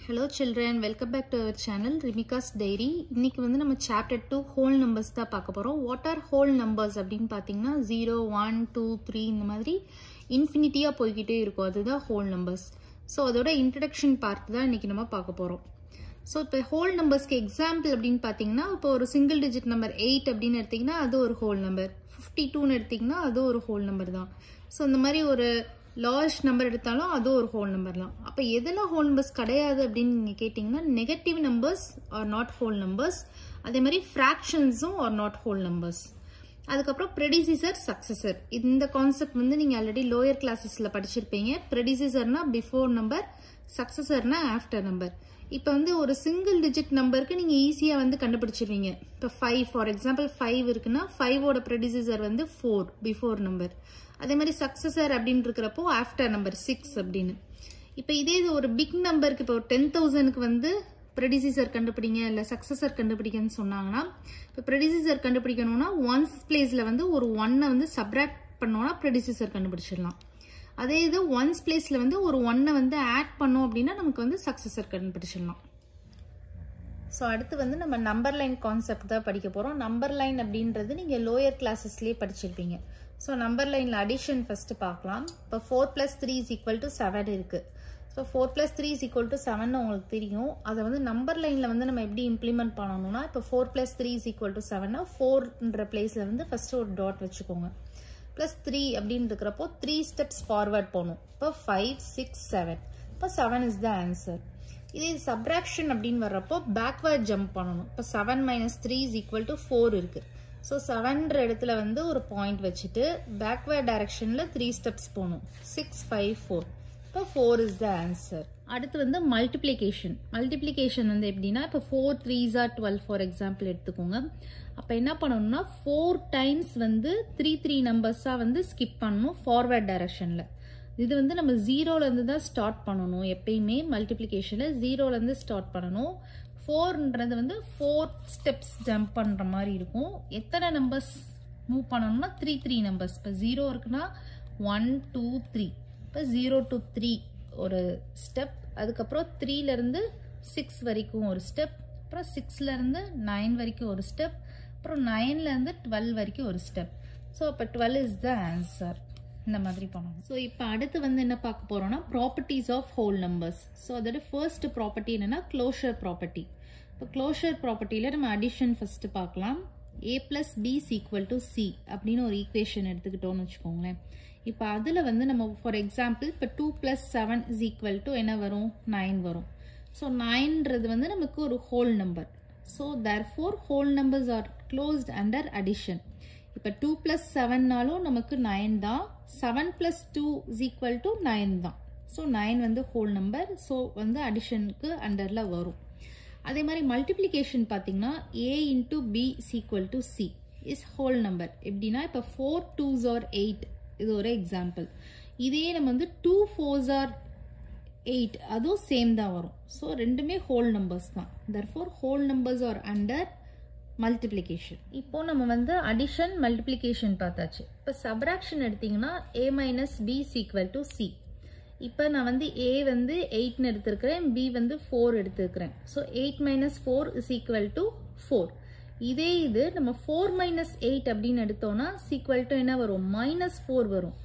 Hello children, welcome back to our channel Rimika's Diary. இன்னைக்கு வந்து நம்ம chapter 2 whole numbers தான் பார்க்க போறோம். What are whole numbers அப்படினு பாத்தீங்கன்னா 0 1 2 3 இந்த மாதிரி இன்ஃபினிட்டியா போயிட்டே இருக்கும். அதுதான் whole numbers. சோ அதோட introduction part தான் இன்னைக்கு நம்ம பார்க்க போறோம். சோ இப்போ whole numbersக்கு example அப்படினு பாத்தீங்கன்னா இப்போ ஒரு single digit number 8 அப்படினு எடுத்தீங்கன்னா அது ஒரு whole number. 52 னு எடுத்தீங்கன்னா அது ஒரு whole number தான். சோ இந்த மாதிரி ஒரு large number எடுத்தாலும் அது ஒரு whole number தான். அப்ப எதெல்லாம் whole numbers கிடையாது அப்படினு நீங்க கேட்டிங்கனா negative numbers are not whole numbers. அதே மாதிரி fractionsம் are not whole numbers. அதுக்கு அப்புறம் predecessor successor. இந்த கான்செப்ட் வந்து நீங்க ஆல்ரெடி lower classesல படிச்சிருப்பீங்க. predecessorனா before number, successorனா after number. இப்போ வந்து ஒரு single digit numberக்கு நீங்க ஈஸியா வந்து கண்டுபிடிச்சிருவீங்க. இப்போ 5 for example 5 இருக்குன்னா 5 ஓட predecessor வந்து 4 before number. அதே மாதிரி successor அப்படினு இருக்குறப்போ after number 6 அப்படினு. இப்போ இதே இது ஒரு big numberக்கு இப்போ 10000க்கு வந்து predecessor கண்டுபிடிங்க இல்ல successor கண்டுபிடிங்கன்னு சொன்னாங்கன்னா இப்போ predecessor கண்டுபிடிக்கணும்னா ones placeல வந்து ஒரு 1 வந்து subtract பண்ணோம்னா predecessor கண்டுபிடிச்சிடலாம். அதே இது ones placeல வந்து ஒரு 1 வந்து add பண்ணோம் அப்படினா நமக்கு வந்து successor கண்டுபிடிச்சிடலாம். சோ அடுத்து வந்து நம்ம நம்பர் லைன் கான்செப்ட் தான் படிக்க போறோம். நம்பர் லைன் அப்படின்றது நீங்க லோயர் கிளாसेसலயே படிச்சிருப்பீங்க. சோ நம்பர் லைன்ல அடிஷன் ஃபர்ஸ்ட் பார்க்கலாம். இப்போ 4 + 3 = 7 இருக்கு. சோ 4 + 3 = 7 னு உங்களுக்கு தெரியும். அத வந்து நம்பர் லைன்ல வந்து நம்ம எப்படி இம்ப்ளிமெண்ட் பண்ணனும்னா இப்போ 4 + 3 = 7 னா 4ன்ற பிளேஸ்ல வந்து ஃபர்ஸ்ட் ஒரு டாட் வெச்சுக்கோங்க. +3 அப்படினு இருக்குறப்போ 3 ஸ்டெப்ஸ் ஃபார்வர்ட் போணும். இப்போ 5 6 7. இப்போ 7 is the answer. இதே சப்ட்ராக்ஷன் அப்படினு வரப்போ பேக்வர்ட் ஜம்ப் பண்ணனும். இப்போ 7 - 3 = 4 இருக்கு. சோ 7ன்ற இடத்துல வந்து ஒரு பாயிண்ட் வச்சிட்டு பேக்வர்ட் டைரக்ஷன்ல 3 ஸ்டெப்ஸ் போணும். 6 5 4. இப்போ 4 is the answer. அடுத்து வந்து மல்டிப்ளிகேஷன். மல்டிப்ளிகேஷன் வந்து எப்படின்னா இப்போ 4 3s are 12 ஃபார் எக்ஸாம்பிள் எடுத்துக்கோங்க. அப்ப என்ன பண்ணனும்னா 4 டைம்ஸ் வந்து 3 3 நம்பர்ஸா வந்து ஸ்கிப் பண்ணனும் ஃபார்வர்ட் டைரக்ஷன்ல. இது வந்து நம்ம 0ல இருந்து தான் ஸ்டார்ட் பண்ணனும். எப்பவுமே மல்டிப்ளிகேஷன்ல 0ல இருந்து ஸ்டார்ட் பண்ணனும். 4ன்றது வந்து 4 ஸ்டெப்ஸ் ஜம்ப் பண்ற மாதிரி இருக்கும். எத்தனை நம்பர்ஸ் மூவ் பண்ணனும்னா 3 3 நம்பர்ஸ். இப்போ 0 இருக்குனா 1 2 3. இப்போ 0 to 3 ஒரு ஸ்டெப். அதுக்கு அப்புறம் 3ல இருந்து 6 வரைக்கும் ஒரு ஸ்டெப். அப்புறம் 6ல இருந்து 9 வரைக்கும் ஒரு ஸ்டெப். அப்புறம் 9ல இருந்து 12 வரைக்கும் ஒரு ஸ்டெப். சோ அப்ப 12 is the answer. இந்த மாதிரி பண்ணணும். சோ இப்போ அடுத்து வந்து என்ன பார்க்க போறோம்னா properties of whole numbers. So அதோட ஃபர்ஸ்ட் ப்ராப்பர்ட்டி என்னன்னா க்ளோஷர் ப்ராப்பர்ட்டி. இப்போ க்ளோஷர் ப்ராப்பர்ட்டில நம்ம அடிஷன் ஃபர்ஸ்ட் பார்க்கலாம். a + b = c அப்படின்னு ஒரு ஈக்குவேஷன் எடுத்துக்கிட்டோம்னு வெச்சுக்கோங்களேன். இப்போ அதுல வந்து நம்ம ஃபார் எக்ஸாம்பிள் இப்போ 2 + 7 = என்ன வரும் 9 வரும். சோ 9ன்றது வந்து நமக்கு ஒரு whole number. So therefore whole numbers are closed under addition. இப்போ 2 + 7னாலும் நமக்கு 9 தான். 7 + 2 = 9 தான். So 9 வந்து whole number. So வந்து additionக்கு அண்டர்ல வரும். அதே மாதிரி multiplication பாத்தீங்கன்னா a × b = c is whole number. எப்படின்னா இப்போ 4 2s are 8 இது ஒரு எக்ஸாம்பிள். இதே நம்ம வந்து 2 4s are 8 அதுவும் சேம் தான் வரும். சோ ரெண்டுமே ஹோல் நம்பர்ஸ் தான். therefore whole numbers are under multiplication. இப்போ நம்ம வந்து addition multiplication பார்த்தாச்சு. இப்போ subtraction எடுத்தீங்கன்னா a - b = c. இப்போ நான் வந்து a வந்து 8 னு எடுத்துக்கிறேன், b வந்து 4 எடுத்துக்கிறேன். சோ 8 - 4 = 4. இதே இது நம்ம 4 - 8 அப்படினு எடுத்தோம்னா = என்ன வரும் -4 வரும்.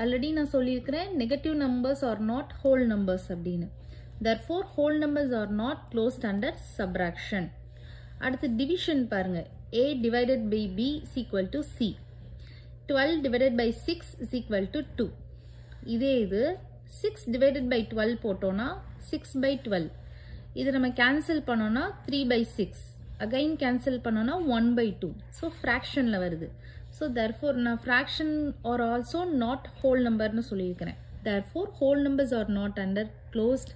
ஆல்ரெடி நான் சொல்லியிருக்கிறேன் negative numbers are not whole numbers அப்படின்னு. therefore whole numbers are not closed under subtraction. அடுத்து டிவிஷன் பாருங்க. a divided by b = c. 12 divided by 6 = 2. இதே இது 6 divided by 12 போட்டோம்னா 6/12. இது நம்ம கேன்சல் பண்ணோம்னா 3/6. அகைன் கேன்சல் பண்ணோம்னா 1/2. ஸோ ஃப்ராக்ஷன்ல வருது. So therefore நான் fraction are also not whole number னு சொல்லியிருக்கிறேன். therefore whole numbers are not closed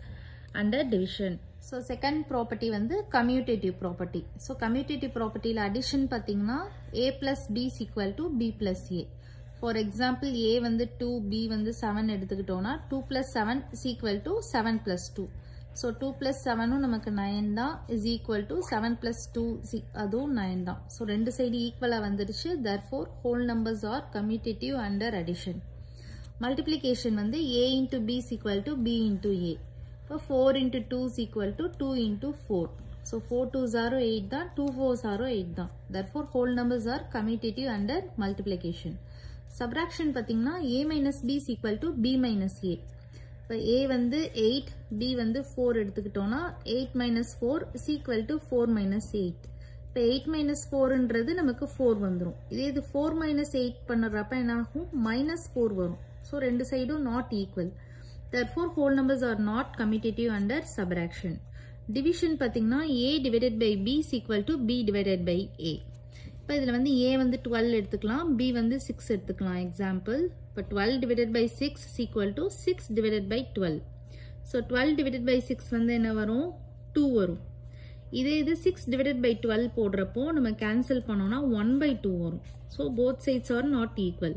under division. So second property வந்து commutative property. So commutative propertyல addition பாத்தீங்கன்னா a + b = b + a. For example a வந்து 2 b வந்து 7 எடுத்துக்கிட்டோம்னா 2 + 7 = 7 + 2. So 2 + 7 நமக்கு 9 தான் is equal to 7 + 2 அதுவும் 9 தான். So ரெண்டு சைடு ஈக்குவலா வந்துடுச்சு. therefore whole numbers are commutative under addition. Multiplication வந்து a × b = b × a. இப்போ 4 into 2 is equal to 2 into 4. So 4 2s are 8 தான், 2 4s are 8 தான். Therefore whole numbers are commutative under multiplication. Subtraction பார்த்தீங்கன்னா a minus b is equal to b minus a. இப்போ a வந்து 8, b வந்து 4 எடுத்துக்கிட்டோம்னா 8 minus 4 is equal to 4 minus 8. இப்போ 8 minus 4ன்றது நமக்கு 4 வந்துரும். இதே இது 4 minus 8 பண்ணுறப்ப என்ன ஆகும்? minus 4 வரும். So ரெண்டு சைடும் not equal. Therefore whole numbers are not commutative under subtraction. Division பார்த்தீங்கன்னா a divided by b is equal to b divided by a. இப்போ இதில் வந்து a வந்து 12 எடுத்துக்கலாம், b வந்து 6 எடுத்துக்கலாம். Example, இப்போ 12 divided by 6 is equal to 6 divided by 12. So 12 divided by 6 வந்து என்ன வரும்? 2 வரும். இதே இது 6 divided by 12 போடுறப்போ நம்ம cancel பண்ணோம்னா 1 by 2 வரும். So both sides are not equal.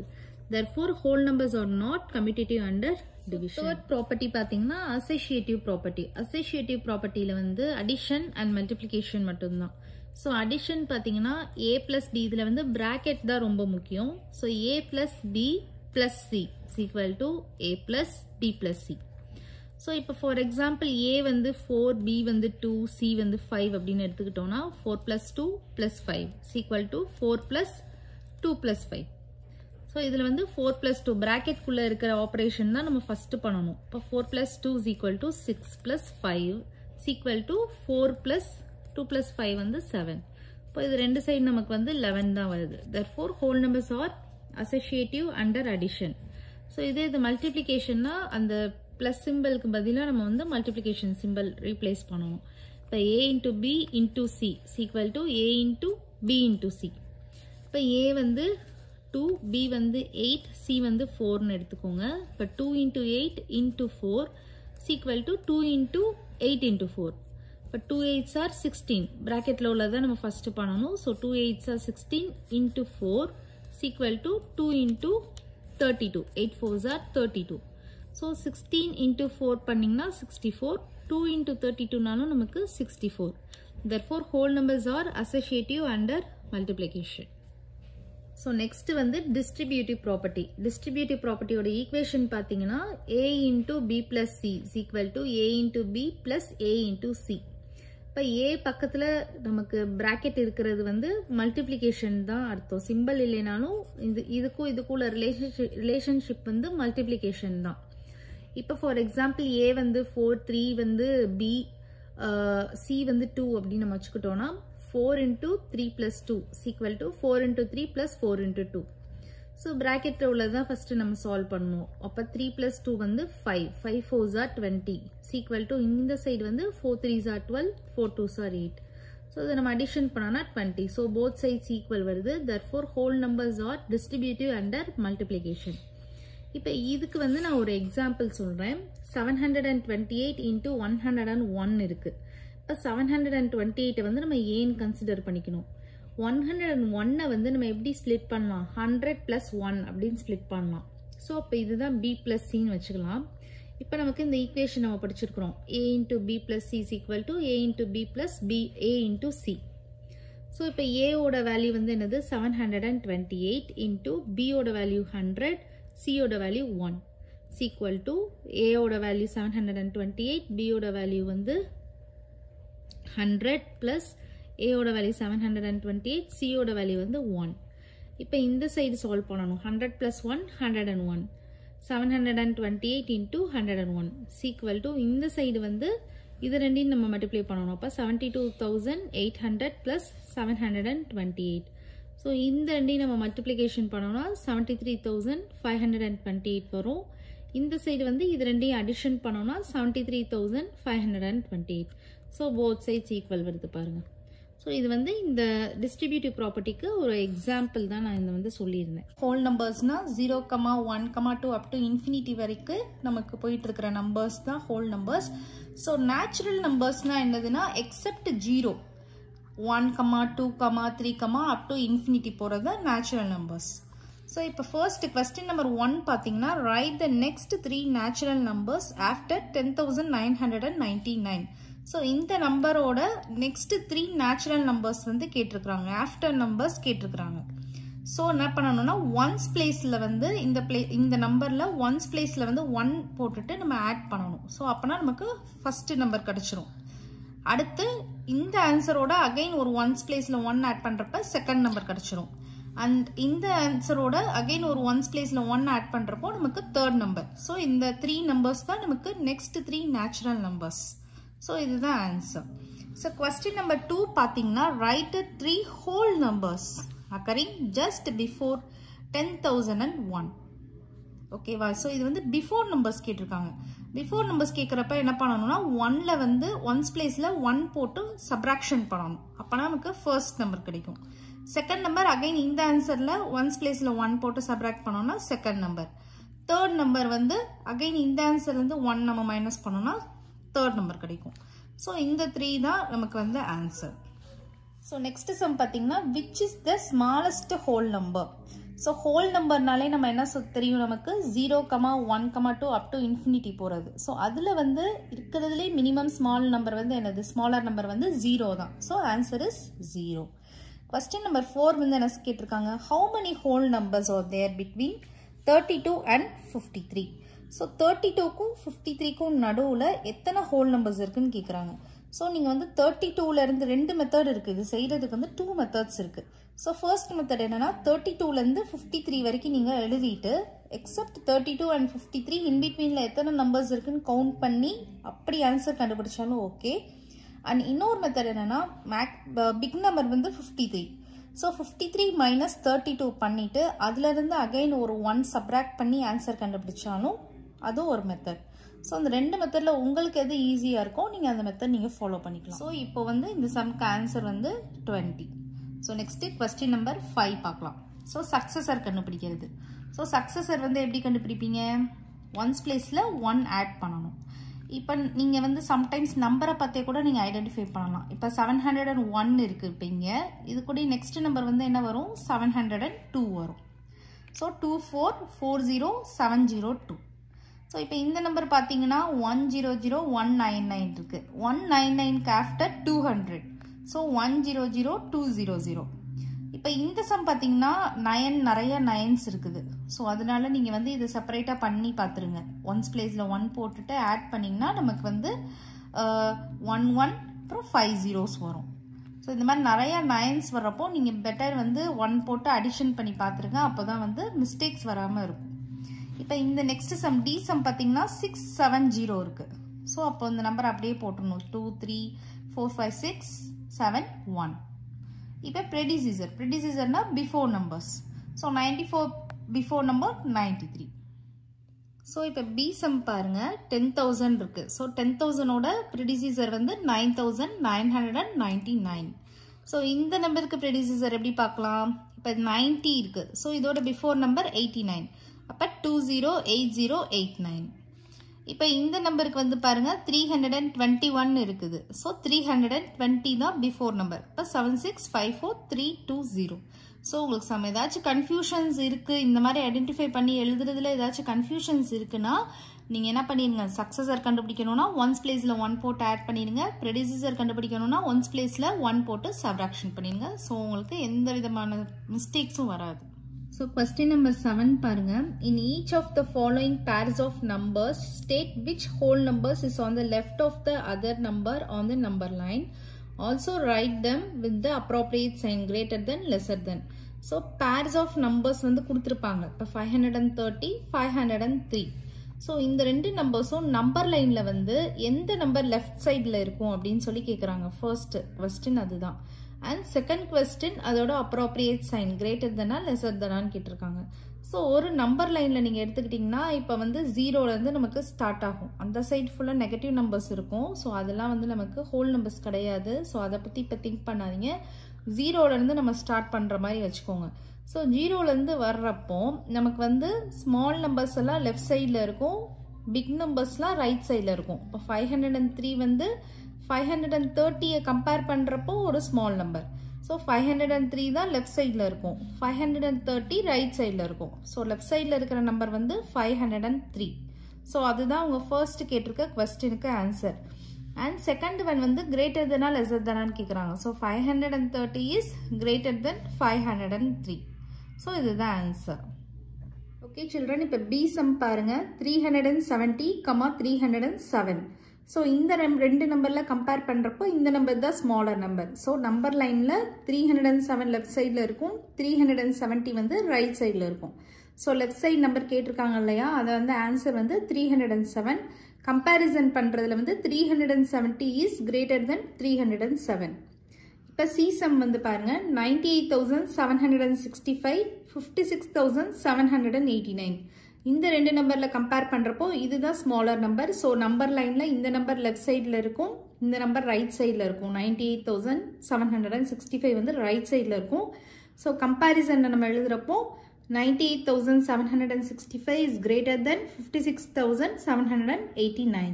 Therefore whole numbers are not commutative under division. Third property பார்த்தீங்கன்னா associative property. Associative propertyல வந்து addition and multiplication மட்டும்தான். So addition பார்த்தீங்கன்னா a plus d இதில் வந்து bracket தான் ரொம்ப முக்கியம். So a plus b plus c is equal to a plus b plus c. So இப்போ for example a வந்து 4, b வந்து 2, c வந்து 5 அப்படின்னு எடுத்துக்கிட்டோம்னா 4 plus 2 plus 5 is equal to 4 plus 2 plus 5. So இதில் வந்து 4 plus 2 bracket குள்ள இருக்கிற ஆபரேஷன் தான் நம்ம first பண்ணணும். இப்போ 4 plus 2 is equal to 6 plus 5 is equal to 4 plus 2 plus 5 வந்து 7. இப்போ இது ரெண்டு சைடு நமக்கு வந்து 11 தான் வருது. Therefore whole numbers are associative under addition. So இதே இது multiplicationனா அந்த plus symbolக்கு பதிலா நம்ம வந்து multiplication symbol replace பண்ணணும். இப்போ a into b into c is equal to a into b into c. இப்போ a வந்து 2, b வந்து 8, c வந்து 4 எடுத்துக்கோங்க. இப்போ 2 into 8 into 4 is equal to 2 into 8 into 4. இப்போ 2 8s are 16. Bracketல உள்ளதை நம்ம first பண்ணணும். So 2 8s are 16 into 4 is equal to 2 into 32. 8 4s are 32. So 16 into 4 பண்ணிங்கன்னா 64. 2 into 32 நாலும் நமக்கு 64. Therefore whole numbers are associative under multiplication. So next வந்து distributive property. Distributive property ஓட equation பார்த்தீங்கன்னா a into b plus c is equal to a into b plus a into c. இப்போ a பக்கத்துல நமக்கு bracket இருக்கிறது வந்து multiplication தான் அர்த்தம். சிம்பிள் இல்லைனாலும் இதுக்கும் இதுக்குள்ள relationship வந்து multiplication தான். இப்போ for example a வந்து 4, 3 வந்து b, c வந்து 2 அப்படின்னு நம்ம வச்சுக்கிட்டோம்னா 4 into 3 plus 2 is equal to 4 into 3 plus 4 into 2. So bracket உள்ளதான் first நம்ம solve பண்ணணும். அப்ப 3 plus 2 வந்து 5. 5 4s are 20 is equal to இந்த side வந்து 4 3s are 12, 4 2s are 8. So இதை நம்ம addition பண்ணனா 20. So both sides equal வருது. Therefore whole numbers are distributive under multiplication. இப்போ இதுக்கு வந்து நான் ஒரு example சொல்றேன். 728 into 101 இருக்கு. இப்போ 728 வந்து நம்ம ஏன் கன்சிடர் பண்ணிக்கணும். 101 வந்து நம்ம எப்படி ஸ்ப்ளிட் பண்ணலாம்? 100 plus 1 அப்படின்னு ஸ்ப்ளிட் பண்ணலாம். ஸோ அப்போ இதுதான் b plus c ன்னு வச்சுக்கலாம். இப்போ நமக்கு இந்த ஈக்குவேஷன் நம்ம படிச்சிருக்கிறோம். a into b plus c is equal to a into b plus b a into c. So இப்போ a ஓட வேல்யூ வந்து என்னது? 728 into b ஓட வேல்யூ 100, c ஓட value 1 is equal to a ஓட வேல்யூ 728, b ஓட வேல்யூ வந்து 100 plus a ஓட வேல்யூ 728, c ஓட வேல்யூ வந்து 1. இப்போ இந்த சைடு சால்வ் பண்ணணும். 100 plus 1 101. 728 into 101 is equal to இந்த சைடு வந்து இது ரெண்டையும் நம்ம மல்டிப்ளை பண்ணணும். அப்போ 72,800 plus 728. ஸோ இந்த ரெண்டையும் நம்ம மல்டிப்ளிகேஷன் பண்ணோம்னா 73,528 வரும். இந்த சைடு வந்து இது ரெண்டையும் அடிஷன் பண்ணோம்னா 73,528. ஸோ போத் சைட்ஸ் ஈக்குவல் வருது பாருங்க. ஸோ இது வந்து இந்த டிஸ்ட்ரிபியூட்டிவ் ப்ராப்பர்ட்டிக்கு ஒரு எக்ஸாம்பிள் தான் நான் இந்த வந்து சொல்லியிருந்தேன். ஹோல் நம்பர்ஸ்னா 0, 1, 2 அப் டு இன்ஃபினிட்டி வரைக்கும் நமக்கு போயிட்டு இருக்கிற நம்பர்ஸ் தான் ஹோல் நம்பர்ஸ். ஸோ நேச்சுரல் நம்பர்ஸ்னா என்னதுன்னா எக்ஸப்ட் 0, 1, 2, 3 அப் டு இன்ஃபினிட்டி போகிறது நேச்சுரல் நம்பர்ஸ். ஸோ இப்போ ஃபர்ஸ்ட் கொஸ்டின் நம்பர் 1 பார்த்தீங்கன்னா right the next 3 natural numbers after 10,999. So இந்த நம்பரோட நெக்ஸ்ட் 3 நேச்சுரல் நம்பர்ஸ் வந்து கேட்டிருக்கிறாங்க, ஆஃப்டர் நம்பர்ஸ் கேட்டிருக்கிறாங்க. ஸோ என்ன பண்ணணும்னா ஒன்ஸ் பிளேஸில் வந்து இந்த நம்பரில் ஒன்ஸ் பிளேஸில் வந்து 1 போட்டுட்டு நம்ம ஆட் பண்ணணும். ஸோ அப்போனா நமக்கு ஃபஸ்ட்டு நம்பர் கிடச்சிரும். அடுத்து இந்த ஆன்சரோட அகைன் ஒரு ஒன்ஸ் பிளேஸில் 1 ஆட் பண்ணுறப்ப செகண்ட் நம்பர் கிடச்சிரும். அண்ட் இந்த ஆன்சரோட அகைன் ஒரு ஒன்ஸ் பிளேஸில் 1 ஆட் பண்ணுறப்போ நமக்கு தேர்ட் நம்பர். ஸோ இந்த 3 நம்பர்ஸ் தான் நமக்கு நெக்ஸ்ட் 3 நேச்சுரல் நம்பர்ஸ். ஸோ இதுதான் ஆன்சர். ஸோ கொஸ்டின் நம்பர் 2 பார்த்தீங்கன்னா right 3 whole numbers occurring just before 10,001. ஓகேவா? ஸோ இது வந்து பிஃபோர் நம்பர்ஸ் கேட்டிருக்காங்க. பிஃபோர் நம்பர்ஸ் கேட்குறப்ப என்ன பண்ணணும்னா 1ல வந்து ஒன்ஸ் பிளேஸில் 1 போட்டு சப்ராக்ஷன் பண்ணணும். அப்போனா நமக்கு ஃபர்ஸ்ட் நம்பர் கிடைக்கும். செகண்ட் நம்பர் அகைன் இந்த ஆன்சரில் ஒன்ஸ் பிளேஸில் 1 போட்டு சப்ராக்ட் பண்ணோம்னா செகண்ட் நம்பர். தேர்ட் நம்பர் வந்து அகைன் இந்த ஆன்சர்லேருந்து 1 நம்ம மைனஸ் பண்ணோம்னா தேர்ட் நம்பர் கிடைக்கும். ஸோ இந்த 3 தான் நமக்கு வந்து ஆன்சர். ஸோ நெக்ஸ்ட் சம் பார்த்தீங்கன்னா which is the smallest whole number. So whole நம்பர்னாலே நம்ம என்ன தெரியும், நமக்கு 0, 1, 2 அப் டு இன்ஃபினிட்டி போகிறது. ஸோ அதில் வந்து இருக்கிறதுலே மினிமம் ஸ்மால் நம்பர் வந்து என்னது, ஸ்மாலர் நம்பர் வந்து 0 தான். So answer is 0. Question number 4 வந்து என்ன கேட்டிருக்காங்க, how many whole numbers are there between 32 and 53. So 32க்கும் 53க்கும் நடுவில் எத்தனை ஹோல் நம்பர்ஸ் இருக்குன்னு கேட்குறாங்க. ஸோ நீங்கள் வந்து 32லேருந்து 2 மெத்தட் இருக்குது. இது செய்கிறதுக்கு வந்து 2 மெத்தட்ஸ் இருக்குது. ஸோ ஃபர்ஸ்ட் மெத்தட் என்னன்னா 32லேருந்து 53 வரைக்கும் நீங்கள் எழுதிட்டு எக்ஸப்ட் 32 அண்ட் 53 இன்பிட்வீனில் எத்தனை நம்பர்ஸ் இருக்குன்னு கவுண்ட் பண்ணி அப்படி ஆன்சர் கண்டுபிடிச்சாலும் ஓகே. அண்ட் இன்னொரு மெத்தட் என்னன்னா பிக் நம்பர் வந்து 53. ஸோ 53 மைனஸ் 32 பண்ணிவிட்டு அதுலேருந்து அகைன் ஒரு 1 சப்ராக்ட் பண்ணி ஆன்சர் கண்டுபிடிச்சாலும் அதுவும் ஒரு மெத்தட். ஸோ அந்த 2 மெத்தடில் உங்களுக்கு எது ஈஸியாக இருக்கோ நீங்கள் அந்த மெத்தட் நீங்கள் ஃபாலோ பண்ணிக்கலாம். ஸோ இப்போ வந்து இந்த சம்க்கு ஆன்சர் வந்து 20. ஸோ நெக்ஸ்ட்டு கொஸ்டின் நம்பர் 5 பார்க்கலாம். ஸோ சக்ஸஸர் கண்டுபிடிக்கிறது. ஸோ சக்ஸஸர் வந்து எப்படி கண்டுபிடிப்பீங்க, ஒன்ஸ் பிளேஸில் 1 ஆட் பண்ணணும். இப்போ நீங்கள் வந்து சம்டைம்ஸ் நம்பரை பார்த்தே கூட நீங்கள் ஐடென்டிஃபை பண்ணலாம். இப்போ 701 இருக்குது. இப்போ இங்கே இது கூட நெக்ஸ்ட் நம்பர் வந்து என்ன வரும், 702 வரும். ஸோ 2440702. ஸோ இப்போ இந்த நம்பர் பார்த்தீங்கன்னா 100,199 இருக்குது. 199க்கு ஆஃப்டர் 200. ஸோ 100,200. இப்போ இந்த சம் பார்த்தீங்கன்னா 9 நிறைய 9s இருக்குது. ஸோ அதனால நீங்கள் வந்து இதை செப்பரேட்டாக பண்ணி பார்த்துருங்க. ஒன்ஸ் பிளேஸில் 1 போட்டுட்டு ஆட் பண்ணிங்கன்னா நமக்கு வந்து 11 அப்புறம் 5 zeros வரும். ஸோ இந்த மாதிரி நிறைய 9s வர்றப்போ நீங்கள் பெட்டர் வந்து 1 போட்டு அடிஷன் பண்ணி பார்த்துருங்க. அப்போ தான் வந்து மிஸ்டேக்ஸ் வராமல் இருக்கும். இப்போ இந்த நெக்ஸ்ட் சம் டி சம் பார்த்தீங்கன்னா 670 இருக்குது. ஸோ அப்போ இந்த நம்பர் அப்படியே போட்டுடணும். 2 3 4 5 6 7 1. இப்போ ப்ரெடிசிசர்னா before numbers. So 94 before number 93. So இப்போ பி சம் பாருங்க 10,000 இருக்கு. ஸோ 10,000ஓட ப்ரெடிசிசர் வந்து 9,999. ஸோ இந்த நம்பருக்கு ப்ரெடிசிசர் எப்படி பார்க்கலாம், இப்போ 90 இருக்கு. ஸோ இதோட பிஃபோர் நம்பர் 89. அப்போ 208089. இப்போ இந்த நம்பருக்கு வந்து பாருங்க 321 இருக்குது. ஸோ 320 தான் பிஃபோர் நம்பர். இப்போ 7654320. ஸோ உங்களுக்கு சம் ஏதாச்சும் கன்ஃபியூஷன்ஸ் இருக்குது, இந்த மாதிரி ஐடென்டிஃபை பண்ணி எழுதுறதுல ஏதாச்சும் கன்ஃபியூஷன்ஸ் இருக்குன்னா நீங்கள் என்ன பண்ணிடுங்க, சக்ஸஸர் கண்டுபிடிக்கணும்னா ஒன்ஸ் பிளேஸில் 1 போட்டு ஆட் பண்ணிடுங்க. ப்ரெடிசிசர் கண்டுபிடிக்கணும்னா ஒன்ஸ் பிளேஸில் 1 போட்டு சப்ராக்ஷன் பண்ணிடுங்க. ஸோ உங்களுக்கு எந்த விதமான மிஸ்டேக்ஸும் வராது. So question number 7 பாருங்க. In each of the following pairs of numbers, state which whole numbers is on the left of the other number on the number line. Also write them with the appropriate sign greater than, lesser than. So pairs of numbers வந்து கொடுத்திருப்பாங்க. இப்போ 530, 503. So இந்த 2 நம்பர்ஸும் number லைன்ல வந்து எந்த number left சைடில் இருக்கும் அப்படின்னு சொல்லி கேட்குறாங்க. ஃபர்ஸ்ட் கொஸ்டின் அதுதான். அண்ட் செகண்ட் கொஸ்டின் அதோட அப்ரோப்ரியேட் சைன் கிரேட்டர் தானா லெசர் தானான்னு கேட்டிருக்காங்க. ஸோ ஒரு நம்பர் லைனில் நீங்கள் எடுத்துக்கிட்டிங்கன்னா இப்போ வந்து 0லேருந்து நமக்கு ஸ்டார்ட் ஆகும். அந்த சைடு ஃபுல்லாக நெகட்டிவ் நம்பர்ஸ் இருக்கும். ஸோ அதெல்லாம் வந்து நமக்கு ஹோல் நம்பர்ஸ் கிடையாது. ஸோ அதை பற்றி இப்போ திங்க் பண்ணாதீங்க. 0லேருந்து நம்ம ஸ்டார்ட் பண்ணுற மாதிரி வச்சுக்கோங்க. ஸோ 0லேருந்து வர்றப்போ நமக்கு வந்து ஸ்மால் நம்பர்ஸ் எல்லாம் லெஃப்ட் சைடில் இருக்கும், பிக் நம்பர்ஸ்லாம் ரைட் சைடில் இருக்கும். இப்போ 503 வந்து 530 கம்பேர் பண்ணுறப்போ ஒரு ஸ்மால் நம்பர். ஸோ 503 தான் லெஃப்ட் சைடில் இருக்கும், 530 ரைட் சைடில் இருக்கும். ஸோ லெஃப்ட் சைடில் இருக்கிற நம்பர் வந்து 503. ஸோ அதுதான் உங்கள் ஃபர்ஸ்ட் கேட்டிருக்க கொஸ்டினுக்கு ஆன்சர். அண்ட் செகண்ட் ஒன் வந்து கிரேட்டர் தெனா லெஸர் தெனான்னு கேட்குறாங்க. So 530 is greater than 503. So இதுதான் ஆன்சர். ஓகே சில்ட்ரன், இப்போ பி சம் பாருங்க. 370, 307. ஸோ இந்த ரெண்டு நம்பரில் கம்பேர் பண்ணுறப்போ இந்த நம்பர் தான் ஸ்மாலர் நம்பர். ஸோ நம்பர் லைனில் 307 லெஃப்ட் சைடில் இருக்கும், 370 வந்து ரைட் சைடில் இருக்கும். ஸோ லெஃப்ட் சைடு நம்பர் கேட்டிருக்காங்க இல்லையா, அதை வந்து ஆன்சர் வந்து 307. கம்பேரிசன் பண்ணுறதுல வந்து 370 இஸ் கிரேட்டர் தென் 307. இப்போ சி சம் வந்து பாருங்க. 98,765, 56,789. இந்த ரெண்டு நம்பர்ல கம்பேர் பண்றப்போ இதுதான் ஸ்மாலர் நம்பர். ஸோ நம்பர் லைன்ல இந்த நம்பர் லெஃப்ட் சைடில் இருக்கும், இந்த நம்பர் ரைட் சைடில் இருக்கும். 98,765 வந்து ரைட் சைடில் இருக்கும். ஸோ கம்பேரிசன் நம்ம எழுதுறப்போ 98,765 is greater than 56,789.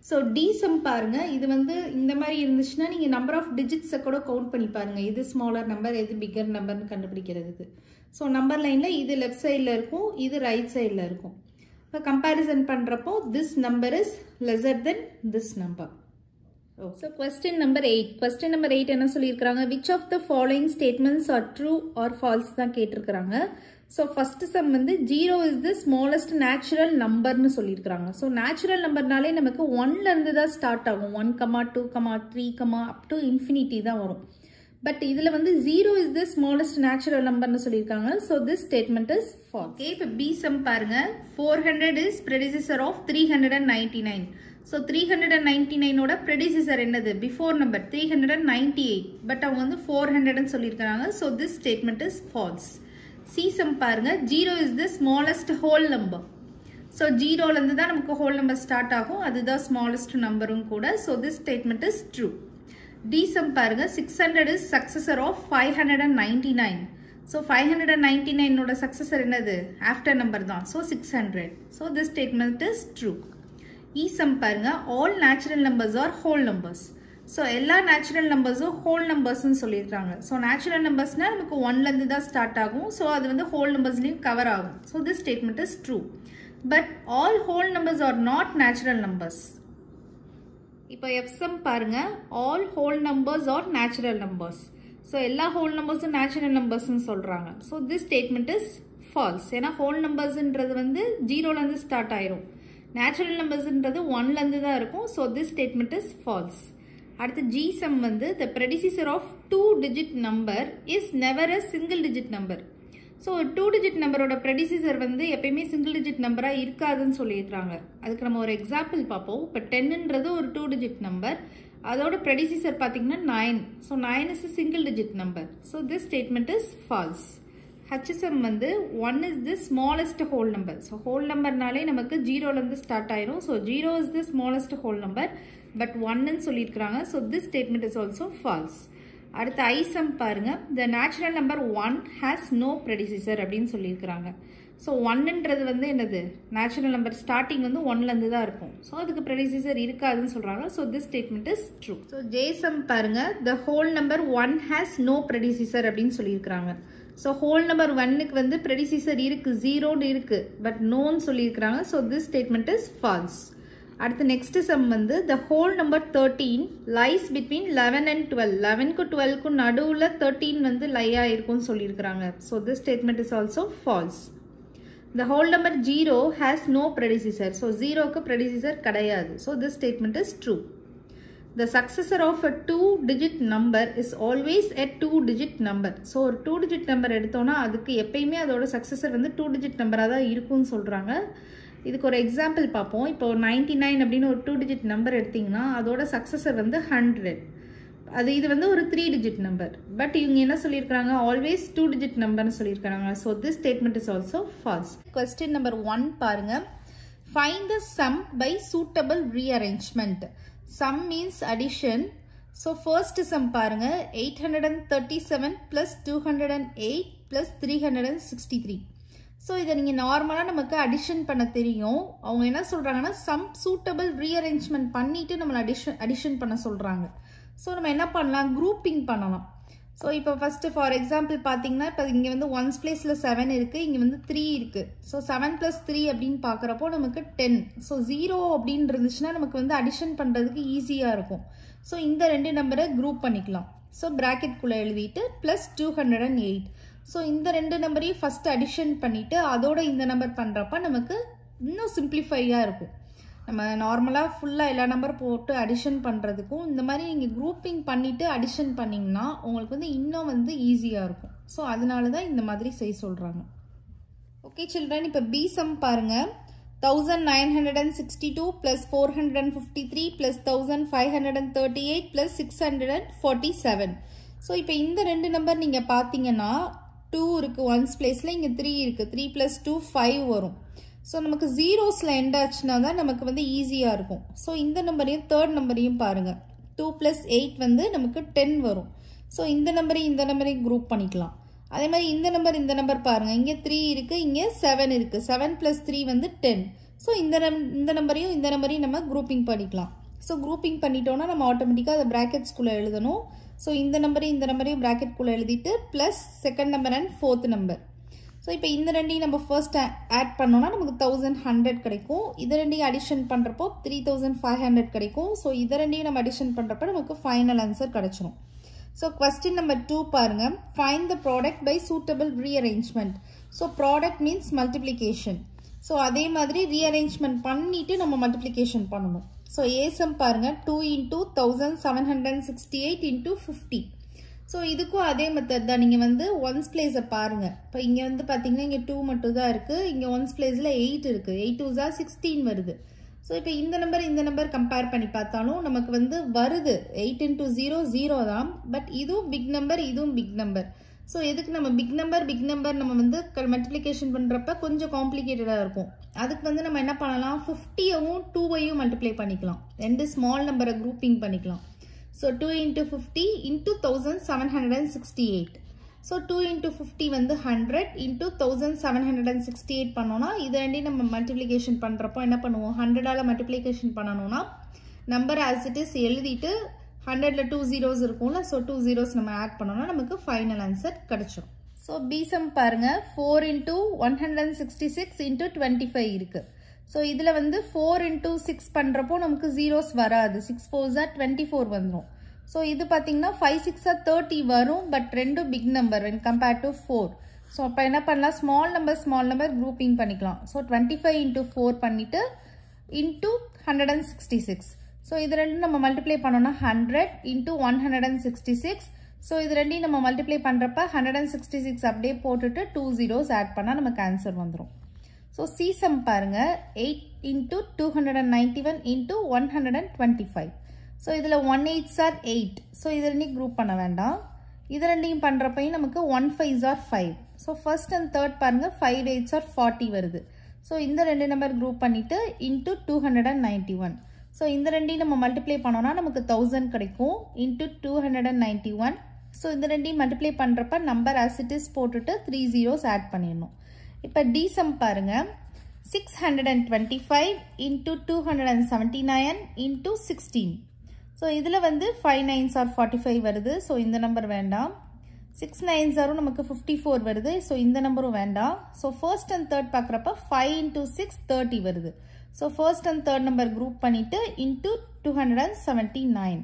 So D sum பாருங்க. இது வந்து இந்த மாதிரி இருந்துச்சுன்னா நீங்க நம்பர் ஆஃப் டிஜிட்ஸை கூட கவுண்ட் பண்ணி பாருங்க, எது ஸ்மாலர் நம்பர் எது பிக்கர் நம்பர்னு கண்டுபிடிக்கிறதுக்கு. ஸோ நம்பர் லைன்ல இது லெஃப்ட் சைடில் இருக்கும், இது ரைட் சைடில் இருக்கும். இப்போ கம்பேரிசன் பண்றப்போ this number is lesser then this number. So question number 8. Question number 8 என்ன சொல்லியிருக்காங்க? Which of the following statements are true or false தான் கேட்டிருக்காங்க. So first sum வந்து 0 is the smallest natural number னு சொல்லியிருக்காங்க. So natural numberனாலே நமக்கு 1ல இருந்து தான் ஸ்டார்ட் ஆகும். 1, 2, 3, up to infinity தான் வரும். But இதுல வந்து 0 is the smallest natural number னு சொல்லியிருக்காங்க. So this statement is false. Okay, இப்போ B sum பாருங்க. 400 is predecessor of 399. So 399 ஓட predecessor என்னது? Before number 398. But அவங்க வந்து 400 னு சொல்லியிருக்காங்க. So this statement is false. C sum பாருங்க. 0 is the smallest whole number. So 0ல இருந்து தான் நமக்கு whole number start ஆகும். அதுதான் smallest numberம் கூட. So this statement is true. D sum பாருங்க. 600 is successor of 599. So 599 ஓட successor என்னது? After number தான். So 600. So this statement is true. E sum பாருங்க. All natural numbers are whole numbers. So எல்லா natural numbers whole numbers னு சொல்லியிருக்காங்க. So natural numbersனா நமக்கு 1ல இருந்து தான் ஸ்டார்ட் ஆகும். So அது வந்து whole numbersலயும் கவர் ஆகும். So this statement is true. But all whole numbers are not natural numbers. இப்போ F sum பாருங்க. All whole numbers are natural numbers. So எல்லா whole numbers natural numbers னு சொல்றாங்க. So this statement is false. ஏன்னா whole numbersன்றது வந்து 0ல இருந்து start ஆயிரும். Natural numbersன்றது 1ல இருந்து தான் இருக்கும். So this statement is false. அடுத்து G sum வந்து the predecessor of 2-digit number is never a single digit number. So 2-digit நம்பரோட predecessor வந்து எப்பயுமே single digit நம்பரா இருக்காதுன்னு சொல்லியிருக்காங்க. அதுக்கு நம்ம ஒரு எக்ஸாம்பிள் பார்ப்போம். இப்போ 10ன்றது ஒரு 2-digit நம்பர், அதோட predecessor பார்த்தீங்கன்னா 9. So 9 is a single digit number. So this statement is false. H sum வந்து 1 is the smallest whole number. So whole numberனாலே நமக்கு 0ல இருந்து ஸ்டார்ட் ஆயிரும். So 0 is the smallest whole number, but 1 ன்னு சொல்லியிருக்காங்க. So this statement is also false. அடுத்து I sum பாருங்க. The natural number 1 has no predecessor அப்படின்னு சொல்லியிருக்காங்க. So 1ன்றது வந்து என்னது? Natural number starting வந்து 1ல இருந்து தான் இருக்கும். So அதுக்கு predecessor இருக்காதுன்னு சொல்றாங்க. So this statement is true. So J sum பாருங்க. The whole number 1 has no predecessor அப்படின்னு சொல்லியிருக்காங்க. So whole number 1க்கு வந்து predecessor இருக்கு, 0ன்னு இருக்கு, but no-ன்னு சொல்லியிருக்காங்க. So this statement is false. அடுத்து next sum வந்து the whole number 13 lies between 11 and 12. 11க்கு 12க்கு நடுவுல 13 வந்து லையா இருக்கும்னு சொல்லியிருக்காங்க. So this statement is also false. The whole number 0 has no predecessor. So 0க்கு predecessor கிடையாது. So this statement is true. The successor of a 2-digit number is always a 2-digit number. So ஒரு 2-digit number எடுத்தோம்னா அதுக்கு எப்பயுமே அதோட successor வந்து 2-digit numberா தான் இருக்கும்னு சொல்றாங்க. இதுக்கு ஒரு எக்ஸாம்பிள் பார்ப்போம். இப்போ 99 அப்படின்னு ஒரு 2-digit நம்பர் எடுத்தீங்கன்னா அதோட successor வந்து 100. இது வந்து ஒரு 3-digit நம்பர். பட் இவங்க என்ன சொல்லியிருக்காங்க? ஆல்வேஸ் 2-digit நம்பர்னு சொல்லியிருக்காங்க. So this statement is also false. Question number 1 பாருங்க. Find the sum by suitable rearrangement. Sum means addition. So first sum பாருங்க. 837 plus 208 plus 363. So இதை நீங்க நார்மலா நமக்கு அடிஷன் பண்ண தெரியும். அவங்க என்ன சொல்றாங்கன்னா சம் சூட்டபிள் ரீஅரேஞ்ச்மெண்ட் பண்ணிட்டு நம்ம அடிஷன் பண்ண சொல்றாங்க. ஸோ நம்ம என்ன பண்ணலாம்? குரூப்பிங் பண்ணலாம். ஸோ இப்போ ஃபர்ஸ்ட் ஃபார் எக்ஸாம்பிள் பார்த்தீங்கன்னா இப்போ இங்கே வந்து 1's பிளேஸ்ல 7 இருக்கு, இங்கே வந்து 3 இருக்கு. ஸோ 7 + 3 அப்படின்னு பார்க்குறப்போ நமக்கு 10. ஸோ 0 அப்படின்னு இருந்துச்சுன்னா நமக்கு வந்து அடிஷன் பண்ணுறதுக்கு ஈஸியாக இருக்கும். ஸோ இந்த ரெண்டு நம்பரை குரூப் பண்ணிக்கலாம். ஸோ ப்ராக்கெட்குள்ளே எழுதிட்டு +208. ஸோ இந்த ரெண்டு நம்பரையும் ஃபஸ்ட்டு அடிஷன் பண்ணிவிட்டு அதோட இந்த நம்பர் பண்ணுறப்ப நமக்கு இன்னும் சிம்பிளிஃபையாக இருக்கும். நம்ம நார்மலாக ஃபுல்லாக எல்லா நம்பர் போட்டு அடிஷன் பண்ணுறதுக்கும் இந்த மாதிரி நீங்கள் குரூப்பிங் பண்ணிவிட்டு அடிஷன் பண்ணிங்கன்னா உங்களுக்கு வந்து இன்னும் வந்து ஈஸியாக இருக்கும். ஸோ அதனால தான் இந்த மாதிரி செய்ய சொல்கிறாங்க. ஓகே சில்ட்ரன், இப்போ பி சம் பாருங்கள். 1962 plus 453 plus 1538 plus 647. ஸோ இப்போ இந்த ரெண்டு நம்பர் நீங்கள் பார்த்தீங்கன்னா 2 இருக்குது ஒன்ஸ் பிளேஸில், இங்கே 3 இருக்குது. 3 plus 2 5 வரும். ஸோ நமக்கு ஜீரோஸில் எண்ட் ஆச்சுன்னா தான் நமக்கு வந்து ஈஸியாக இருக்கும். ஸோ இந்த நம்பரையும் தேர்ட் நம்பரையும் பாருங்கள். 2 plus 8 வந்து நமக்கு 10 வரும். ஸோ இந்த நம்பரையும் குரூப் பண்ணிக்கலாம். அதே மாதிரி இந்த நம்பர் பாருங்கள். இங்கே 3 இருக்குது, இங்கே 7 இருக்குது. 7 plus 3 வந்து 10. ஸோ இந்த நம்பரையும் நம்ம குரூப்பிங் பண்ணிக்கலாம். ஸோ குரூப்பிங் பண்ணிட்டோன்னா நம்ம ஆட்டோமேட்டிக்காக அதை ப்ராக்கெட்ஸ்குள்ளே எழுதணும். ஸோ இந்த நம்பரையும் ப்ராக்கெட்குள்ளே எழுதிட்டு plus second number and fourth number. So இப்போ இந்த ரெண்டையும் நம்ம ஃபர்ஸ்ட் ஆட் பண்ணோன்னா நமக்கு 1100 கிடைக்கும். இது ரெண்டையும் அடிஷன் பண்ணுறப்போ 3500 கிடைக்கும். ஸோ இது ரெண்டையும் நம்ம அடிஷன் பண்ணுறப்ப நமக்கு ஃபைனல் ஆன்சர் கிடைச்சிரும். ஸோ கொஸ்டின் நம்பர் 2 பாருங்க. Find the product by suitable rearrangement. So product means multiplication. So அதே மாதிரி ரீஅரேஞ்ச்மெண்ட் பண்ணிட்டு நம்ம மல்டிப்ளிகேஷன் பண்ணணும். ஸோ ஏசம் பாருங்க. 2 into 1768 into 50. ஸோ இதுக்கும் அதே மெத்தட் தான். நீங்கள் வந்து ஒன்ஸ் பிளேஸை பாருங்கள். இப்போ இங்கே வந்து பார்த்தீங்கன்னா இங்கே 2 மட்டும் தான் இருக்குது. இங்கே ஒன்ஸ் பிளேஸில் 8 இருக்குது. 8 2s are 16 வருது. ஸோ இப்போ இந்த நம்பர் கம்பேர் பண்ணி பார்த்தாலும் நமக்கு வந்து வருது 8 into 0 0 தான். பட் இதுவும் பிக் நம்பர், இதுவும் பிக் நம்பர். ஸோ எதுக்கு நம்ம பிக் நம்பர் நம்ம வந்து மல்டிப்ளிகேஷன் பண்ணுறப்ப கொஞ்சம் காம்ப்ளிகேட்டடாக இருக்கும். அதுக்கு வந்து நம்ம என்ன பண்ணலாம், 50யும் 2வையும் மல்டிப்ளை பண்ணிக்கலாம். ரெண்டு ஸ்மால் நம்பரை குரூப்பிங் பண்ணிக்கலாம். So 2 into 50 into 1768. So 2 into 50 வந்து 100 into 1768 பண்ணோன்னா இது ரெண்டையும் நம்ம மல்டிப்ளிகேஷன் பண்ணுறப்போ என்ன பண்ணுவோம், 100ஆல் மல்டிப்ளிகேஷன் பண்ணணும்னா நம்பர் ஆஸ் இட் இஸ் எழுதிட்டு 100ல் 2 zeros இருக்கும்ல. ஸோ 2 zeros நம்ம ஆட் பண்ணோம்னா நமக்கு ஃபைனல் ஆன்சர் கிடைச்சிடும். ஸோ பி சம் பாருங்க. 4 into 166 into 25 இருக்கு. ஸோ இதில் வந்து 4 into 6 பண்ணுறப்போ நமக்கு ஜீரோஸ் வராது. 6 4s are 24 வந்துடும். ஸோ இது பார்த்தீங்கன்னா 5 6 are 30 வரும். பட் ரெண்டும் big number when compared to 4. So அப்போ என்ன பண்ணலாம், ஸ்மால் நம்பர் குரூப்பிங் பண்ணிக்கலாம். ஸோ 25 into 4 பண்ணிவிட்டு into 166. ஸோ இது ரெண்டும் நம்ம மல்டிப்ளை பண்ணோன்னா 100 into 166. ஸோ இது ரெண்டையும் நம்ம மல்டிப்ளை பண்ணுறப்ப 166 அப்படியே போட்டுட்டு 2 zeros ஆட் பண்ணால் நமக்கு ஆன்சர் வந்துடும். ஸோ சி சம் பாருங்க. 8 into 291 into 125. ஸோ இதில் 1 8s are 8. ஸோ இது ரெண்டையும் குரூப் பண்ண வேண்டாம். இது ரெண்டையும் பண்ணுறப்பையும் நமக்கு 1 5s are 5. So first and third பாருங்க. 5 8s are 40 வருது. ஸோ இந்த ரெண்டு நம்பர் குரூப் பண்ணிட்டு into 291. ஸோ இந்த ரெண்டையும் நம்ம மல்டிப்ளை பண்ணோன்னா நமக்கு 1000 கிடைக்கும். into 291. ஸோ இந்த ரெண்டையும் மல்டிப்ளை பண்ணுறப்ப நம்பர் ஆஸ் இட் இஸ் போட்டுட்டு 3 zeros ஆட் பண்ணிடணும். இப்போ டி சம் பாருங்க. 625 into 279 into 16. ஸோ இதில் வந்து 5 9s are 45 வருது. ஸோ இந்த நம்பர் வேண்டாம். 6 9s are நமக்கு 54 வருது. ஸோ இந்த நம்பரும் வேண்டாம். ஸோ ஃபர்ஸ்ட் அண்ட் தேர்ட் பார்க்குறப்ப 5 into 6 30 வருது. So first and third number group பண்ணிவிட்டு into 279.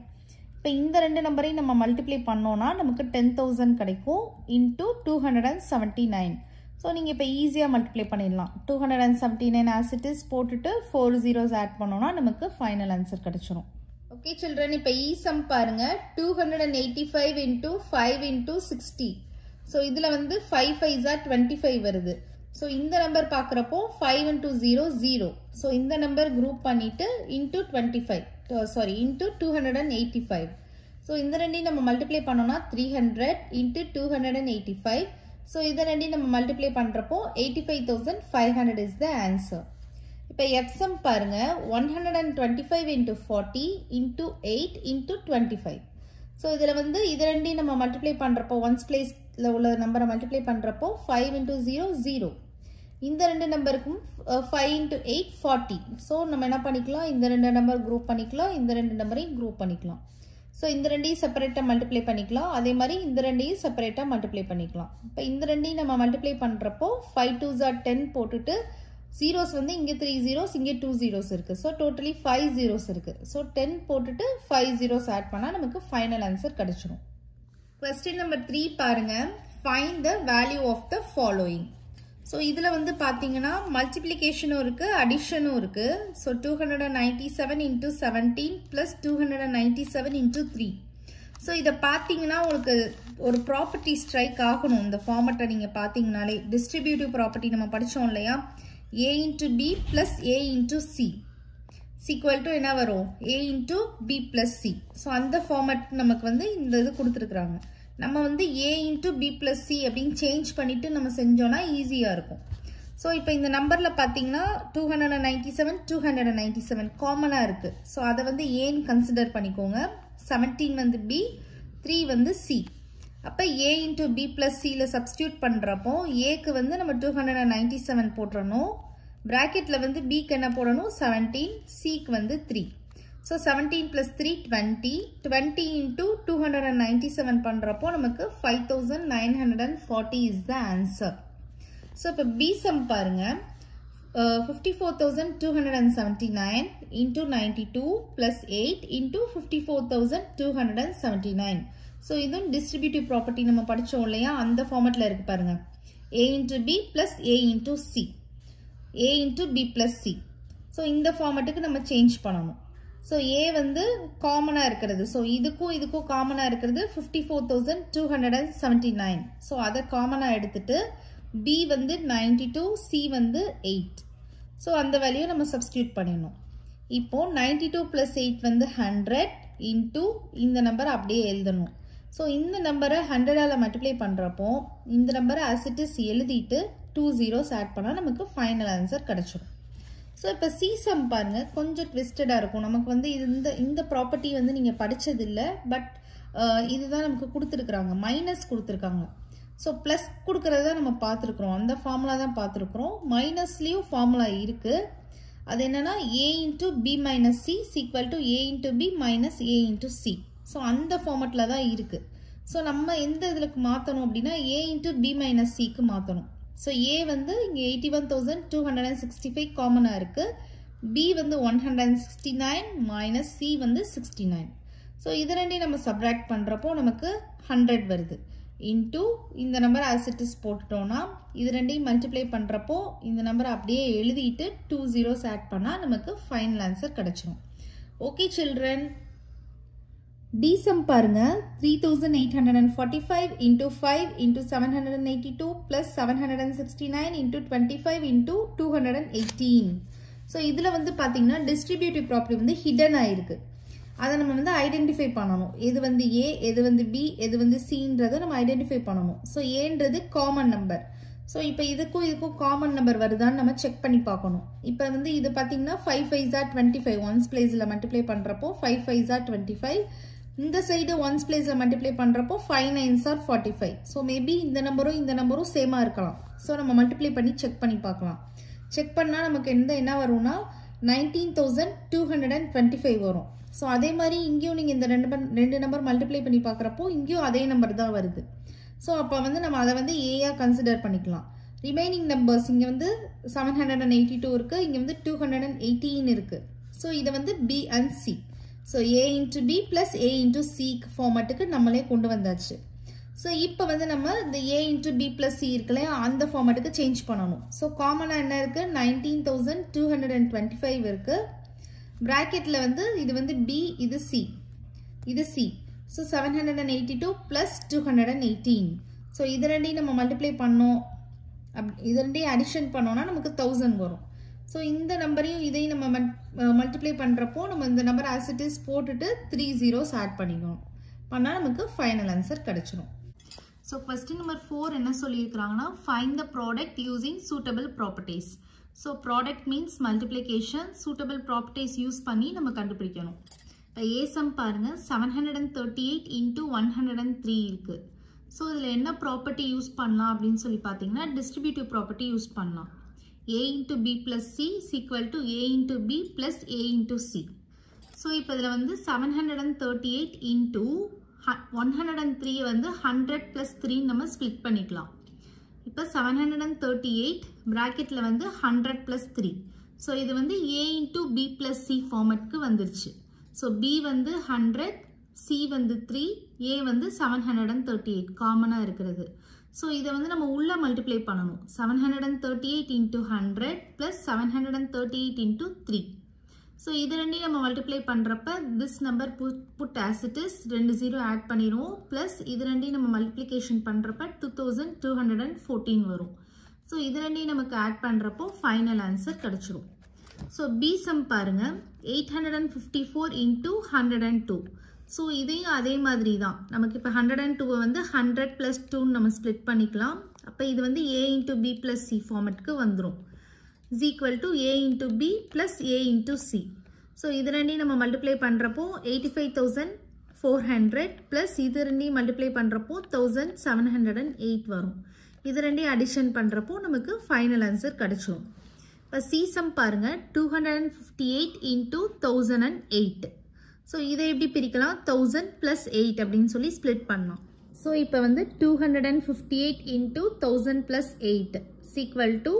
இப்போ இந்த ரெண்டு நம்பரையும் நம்ம மல்டிப்ளை பண்ணோன்னா நமக்கு 10,000 கிடைக்கும். into 279. ஸோ நீங்கள் இப்போ ஈஸியாக மல்டிப்ளை பண்ணிடலாம். 279 ஆஸ் இட் இஸ் போட்டுட்டு 4 zeros ஆட் பண்ணோன்னா நமக்கு ஃபைனல் ஆன்சர் கிடைச்சிடும். ஓகே சில்ட்ரன், இப்போ இ சம் பாருங்க. 285 into 5 into 60. ஸோ இதில் வந்து 5 5s are 25 வருது. ஸோ இந்த நம்பர் பார்க்குறப்போ 5 into 0 0. ஸோ இந்த நம்பர் குரூப் பண்ணிட்டு into 285. ஸோ இந்த ரெண்டையும் நம்ம மல்டிப்ளை பண்ணோம்னா 300 into 285. ஸோ இதை ரெண்டையும் நம்ம மல்டிப்ளை பண்ணுறப்போ 85,500 இஸ் த ஆன்சர். இப்போ எஃப் சம் பாருங்க. 125 into 40 into 8 into 25. ஸோ இதில் வந்து இது ரெண்டையும் நம்ம மல்டிப்ளை பண்ணுறப்போ ஒன்ஸ் பிளேஸில் உள்ள நம்பரை மல்டிப்ளை பண்ணுறப்போ 5 into 0 0. இந்த ரெண்டு நம்பருக்கும் 5 into 8 40. ஸோ நம்ம என்ன பண்ணிக்கலாம், இந்த ரெண்டு நம்பர் குரூப் பண்ணிக்கலாம், இந்த ரெண்டு நம்பரையும் குரூப் பண்ணிக்கலாம். ஸோ இந்த ரெண்டையும் செப்பரேட்டாக மல்டிப்ளை பண்ணிக்கலாம். அதே மாதிரி இந்த ரெண்டையும் செப்பரேட்டாக மல்டிப்ளை பண்ணிக்கலாம். இப்போ இந்த ரெண்டையும் நம்ம மல்டிப்ளை பண்ணுறப்போ 5 2s are 10 போட்டுட்டு ஜீரோஸ் வந்து இங்கே 3 zeros, இங்கே 2 zeros இருக்குது. ஸோ டோட்டலி 5 zeros இருக்குது. ஸோ 10 போட்டுட்டு 5 zeros ஆட் பண்ணால் நமக்கு ஃபைனல் ஆன்சர் கிடைச்சிடும். கொஸ்டின் நம்பர் 3 பாருங்க. find the value of the following. So இதுல வந்து பாத்தீங்கன்னா மல்டிப்ளிகேஷனும் இருக்கு அடிஷனும் இருக்கு. So 297 into 17 plus 297 into 3. So இத பாத்தீங்கன்னா உங்களுக்கு ஒரு ப்ராப்பர்ட்டி ஸ்ட்ரைக் ஆகணும். இந்த ஃபார்மட்டை நீங்க பாத்தீங்கனாலே டிஸ்ட்ரிபியூட்டிவ் ப்ராப்பர்ட்டி நம்ம படிச்சோம் இல்லையா, a into b plus a into c equal to என்ன வரும், a into b plus c. So அந்த ஃபார்மட் நமக்கு வந்து இந்த இது கொடுத்துருக்காங்க. நம்ம வந்து a into b plus c அப்படின்னு சேஞ்ச் பண்ணிட்டு நம்ம செஞ்சோம்னா ஈஸியா இருக்கும். ஸோ இப்போ இந்த நம்பர்ல பார்த்தீங்கன்னா 297 297 காமனா இருக்கு. ஸோ அதை வந்து ஏன்னு கன்சிடர் பண்ணிக்கோங்க. 17 வந்து b, 3 வந்து c. அப்போ a into b plus cல சப்ஸ்டியூட் பண்றப்போ aக்கு வந்து நம்ம 297 போட்டுறணும். பிராக்கெட்ல வந்து bக்கு என்ன போடணும் 17, cக்கு வந்து 3. So 17 plus 3 20. 20 into 297 பண்றப்போ நமக்கு 5940 is the answer. So இப்போ B sum பாருங்க, 54,279 into 92 plus 8 into 54,279. So இதுவும் distributive property நம்ம படிச்சோம் இல்லையா, அந்த ஃபார்மட்ல இருக்கு பாருங்க. A into B plus A into C. A into B plus C. So இந்த ஃபார்மட்டுக்கு நம்ம சேஞ்ச் பண்ணணும். So A வந்து காமனா இருக்கிறது. So இதுக்கும் காமனா இருக்கிறது 54,279. So அதை காமனா எடுத்துட்டு B வந்து 92, C வந்து 8. So அந்த வேல்யூ நம்ம சப்ஸ்டியூட் பண்ணிடணும். இப்போ 92 plus 8 வந்து 100 into இந்த நம்பர் அப்படியே எழுதணும். So இந்த நம்பரை 100ஆல மல்டிப்ளை பண்றப்போ இந்த நம்பரை as it is எழுதிட்டு 2 zeros ஆட் பண்ணா நமக்கு ஃபைனல் ஆன்சர் கிடைச்சிடும். ஸோ இப்போ சி சம் பாருங்க, கொஞ்சம் ட்விஸ்டடாக இருக்கும். நமக்கு வந்து இந்த ப்ராப்பர்ட்டி வந்து நீங்கள் படித்ததில்லை, பட் இதுதான் நமக்கு கொடுத்துருக்குறாங்க, மைனஸ் கொடுத்துருக்காங்க. ஸோ ப்ளஸ் கொடுக்கறத நம்ம பார்த்துருக்குறோம், அந்த ஃபார்முலா தான் பார்த்துருக்குறோம். மைனஸ்லேயும் ஃபார்முலா இருக்குது. அது என்னன்னா a into b minus c is equal to a into b minus a into c. So அந்த ஃபார்மட்டில் தான் இருக்குது. ஸோ நம்ம எந்த இதுக்கு மாற்றணும் அப்படின்னா a into b minus cக்கு மாற்றணும். So A வந்து இங்கே 81,265 காமனா இருக்கு. B வந்து 169 minus C வந்து 69. So இது ரெண்டையும் நம்ம சப்ராக்ட் பண்றப்போ நமக்கு 100 வருது. Into இந்த நம்பர் as it is போட்டுட்டோம்னா இது ரெண்டையும் மல்டிப்ளை பண்றப்போ இந்த நம்பரை அப்படியே எழுதிட்டு 2 zeros ஆட் பண்ணா நமக்கு ஃபைனல் ஆன்சர் கிடைச்சிடும். ஓகே சில்ட்ரன், D sum பாருங்க, 3,845 into 5 into 782 plus 769 into 25 into 218. So இதுல வந்து பாத்தீங்கன்னா distributive property வந்து hidden ஆயிருக்கு. அதை நம்ம வந்து ஐடென்டிஃபை பண்ணணும். எது வந்து A, எது வந்து B, எது வந்து Cன்றதை நம்ம ஐடென்டிஃபை பண்ணணும். ஸோ ஏன்றது காமன் நம்பர். ஸோ இப்போ இதுக்கும் காமன் நம்பர் வருதான்னு நம்ம செக் பண்ணி பார்க்கணும். இப்போ வந்து இது பார்த்தீங்கன்னா 5 5s are 25 ஒன்ஸ் பிளேஸில் மல்டிப்ளை பண்ணுறப்போ 5 5s are 25. இந்த சைடு ஒன்ஸ் பிளேஸில் மல்டிப்ளை பண்ணுறப்போ 5 9s are 45. ஸோ மேபி இந்த நம்பரும் சேமாக இருக்கலாம். ஸோ நம்ம மல்டிப்ளை பண்ணி செக் பண்ணி பார்க்கலாம். செக் பண்ணால் நமக்கு என்ன வரும்னா 19,225 வரும். ஸோ அதே மாதிரி இங்கேயும் நீங்கள் இந்த ரெண்டு நம்பர் மல்டிப்ளை பண்ணி பார்க்குறப்போ இங்கேயும் அதே நம்பர் தான் வருது. ஸோ அப்போ வந்து நம்ம அதை வந்து ஏயாக கன்சிடர் பண்ணிக்கலாம். ரிமைனிங் நம்பர்ஸ் இங்கே வந்து 782 இருக்குது, இங்கே வந்து 218 இருக்குது. ஸோ இதை வந்து B and C. So A into B plus A into C ஃபார்மேட்டுக்கு நம்மளே கொண்டு வந்தாச்சு. ஸோ இப்போ வந்து நம்ம இந்த A into B plus C இருக்குல்ல அந்த ஃபார்மேட்டுக்கு சேஞ்ச் பண்ணணும். ஸோ காமனாக என்ன இருக்குது, 19,225 இருக்குது. பிராக்கெட்ல வந்து இது வந்து B, இது C, இது C. So 782 plus 218. ஸோ இது ரெண்டையும் நம்ம மல்டிப்ளை பண்ணோம், இது ரெண்டையும் அடிஷன் பண்ணோம்னா நமக்கு 1000 வரும். ஸோ இந்த நம்பரையும் இதையும் நம்ம மல்டிப்ளை பண்ணுறப்போ நம்ம இந்த நம்பர் as it is போட்டுட்டு 3 zeros ஆட் பண்ணிக்கணும். பண்ணால் நமக்கு ஃபைனல் ஆன்சர் கிடைச்சிடும். ஸோ கொஸ்டின் நம்பர் 4 என்ன சொல்லியிருக்கிறாங்கன்னா, find the product using suitable properties. So product means multiplication, suitable properties use பண்ணி நம்ம கண்டுபிடிக்கணும். இப்போ ஏ சம் பாருங்கள், 738 into 103 இருக்குது. ஸோ இதில் என்ன ப்ராப்பர்ட்டி யூஸ் பண்ணலாம் அப்படின்னு சொல்லி பார்த்தீங்கன்னா டிஸ்ட்ரிபியூட்டிவ் ப்ராப்பர்ட்டி யூஸ் பண்ணலாம். A into B plus C is equal to A into B plus A into C. So இப்போ இதில் வந்து 738 into 103 வந்து 100 plus 3 நம்ம ஸ்ப்ளிட் பண்ணிக்கலாம். இப்போ 738 பிராக்கெட்டில் வந்து 100 plus 3. ஸோ இது வந்து A into B plus C ஃபார்மேட்க்கு வந்துருச்சு. ஸோ B வந்து 100, C வந்து 3, A வந்து 738 காமனாக இருக்கிறது. ஸோ இதை வந்து நம்ம உள்ள மல்டிப்ளை பண்ணணும். 738 into 100 plus 738 into 3. ஸோ இது ரெண்டையும் நம்ம மல்டிப்ளை பண்ணுறப்ப this number put as it is 2 0 add பண்ணிடுவோம். ப்ளஸ் இது ரெண்டையும் நம்ம மல்டிப்ளிகேஷன் பண்ணுறப்ப 2214 வரும். ஸோ இது ரெண்டையும் நமக்கு ஆட் பண்ணுறப்போ ஃபைனல் ஆன்சர் கிடச்சிரும். ஸோ பி சம் பாருங்க 854 into 102. ஸோ இதையும் அதே மாதிரி தான். நமக்கு இப்போ 102 வந்து 100 plus 2 நம்ம ஸ்ப்ளிட் பண்ணிக்கலாம். அப்போ இது வந்து a into b plus c ஃபார்மெட்டுக்கு வந்துடும். is equal to a into b plus a into c. So இது ரெண்டையும் நம்ம மல்டிப்ளை பண்ணுறப்போ 85,400 plus இது ரெண்டையும் மல்டிப்ளை பண்ணுறப்போ 1708 வரும். இது ரெண்டையும் அடிஷன் பண்ணுறப்போ நமக்கு ஃபைனல் ஆன்சர் கிடச்சிடும். இப்போ சி சம் பாருங்க 258 into 1008. ஸோ இதை எப்படி பிரிக்கலாம் 1000 plus 8 அப்படின்னு சொல்லி ஸ்ப்ளிட் பண்ணலாம். ஸோ இப்போ வந்து 258 into 1000 plus 8 equal to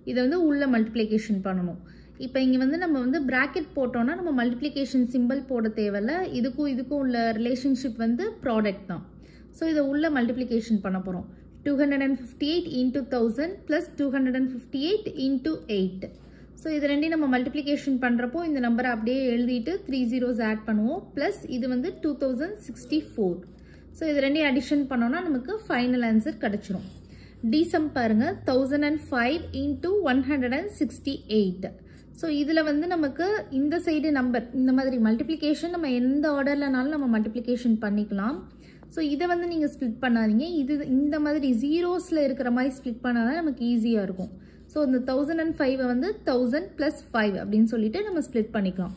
இதை வந்து உள்ள மல்டிப்ளிகேஷன் பண்ணணும். இப்போ இங்கே வந்து நம்ம வந்து பிராக்கெட் போட்டோம்னா நம்ம மல்டிப்ளிகேஷன் சிம்பிள் போட தேவையில்ல. இதுக்கும் உள்ள ரிலேஷன்ஷிப் வந்து ப்ராடக்ட் தான். ஸோ இதை உள்ள மல்டிப்ளிகேஷன் பண்ண போகிறோம். 258 into 1000 plus 258 into 8. ஸோ இது ரெண்டையும் நம்ம மல்டிப்ளிகேஷன் பண்ணுறப்போ இந்த நம்பரை அப்படியே எழுதிட்டு 3 zeros ஆட் பண்ணுவோம். ப்ளஸ் இது வந்து 2064. ஸோ இது ரெண்டையும் அடிஷன் பண்ணோன்னா நமக்கு ஃபைனல் ஆன்சர் கிடச்சிரும். டி சம் பாருங்க 1005 into 168. ஸோ இதில் வந்து நமக்கு இந்த சைடு நம்பர் இந்த மாதிரி மல்டிப்ளிகேஷன் நம்ம எந்த ஆர்டர்லனாலும் நம்ம மல்டிப்ளிகேஷன் பண்ணிக்கலாம். ஸோ இதை வந்து நீங்கள் ஸ்ப்ளிட் பண்ணாதீங்க. இந்த மாதிரி ஜீரோஸில் இருக்கிற மாதிரி ஸ்ப்ளிட் பண்ணால் தான் நமக்கு ஈஸியாக இருக்கும். ஸோ இந்த 1005 வந்து 1000 plus 5 அப்படின்னு சொல்லிட்டு நம்ம ஸ்ப்ளிட் பண்ணிக்கலாம்.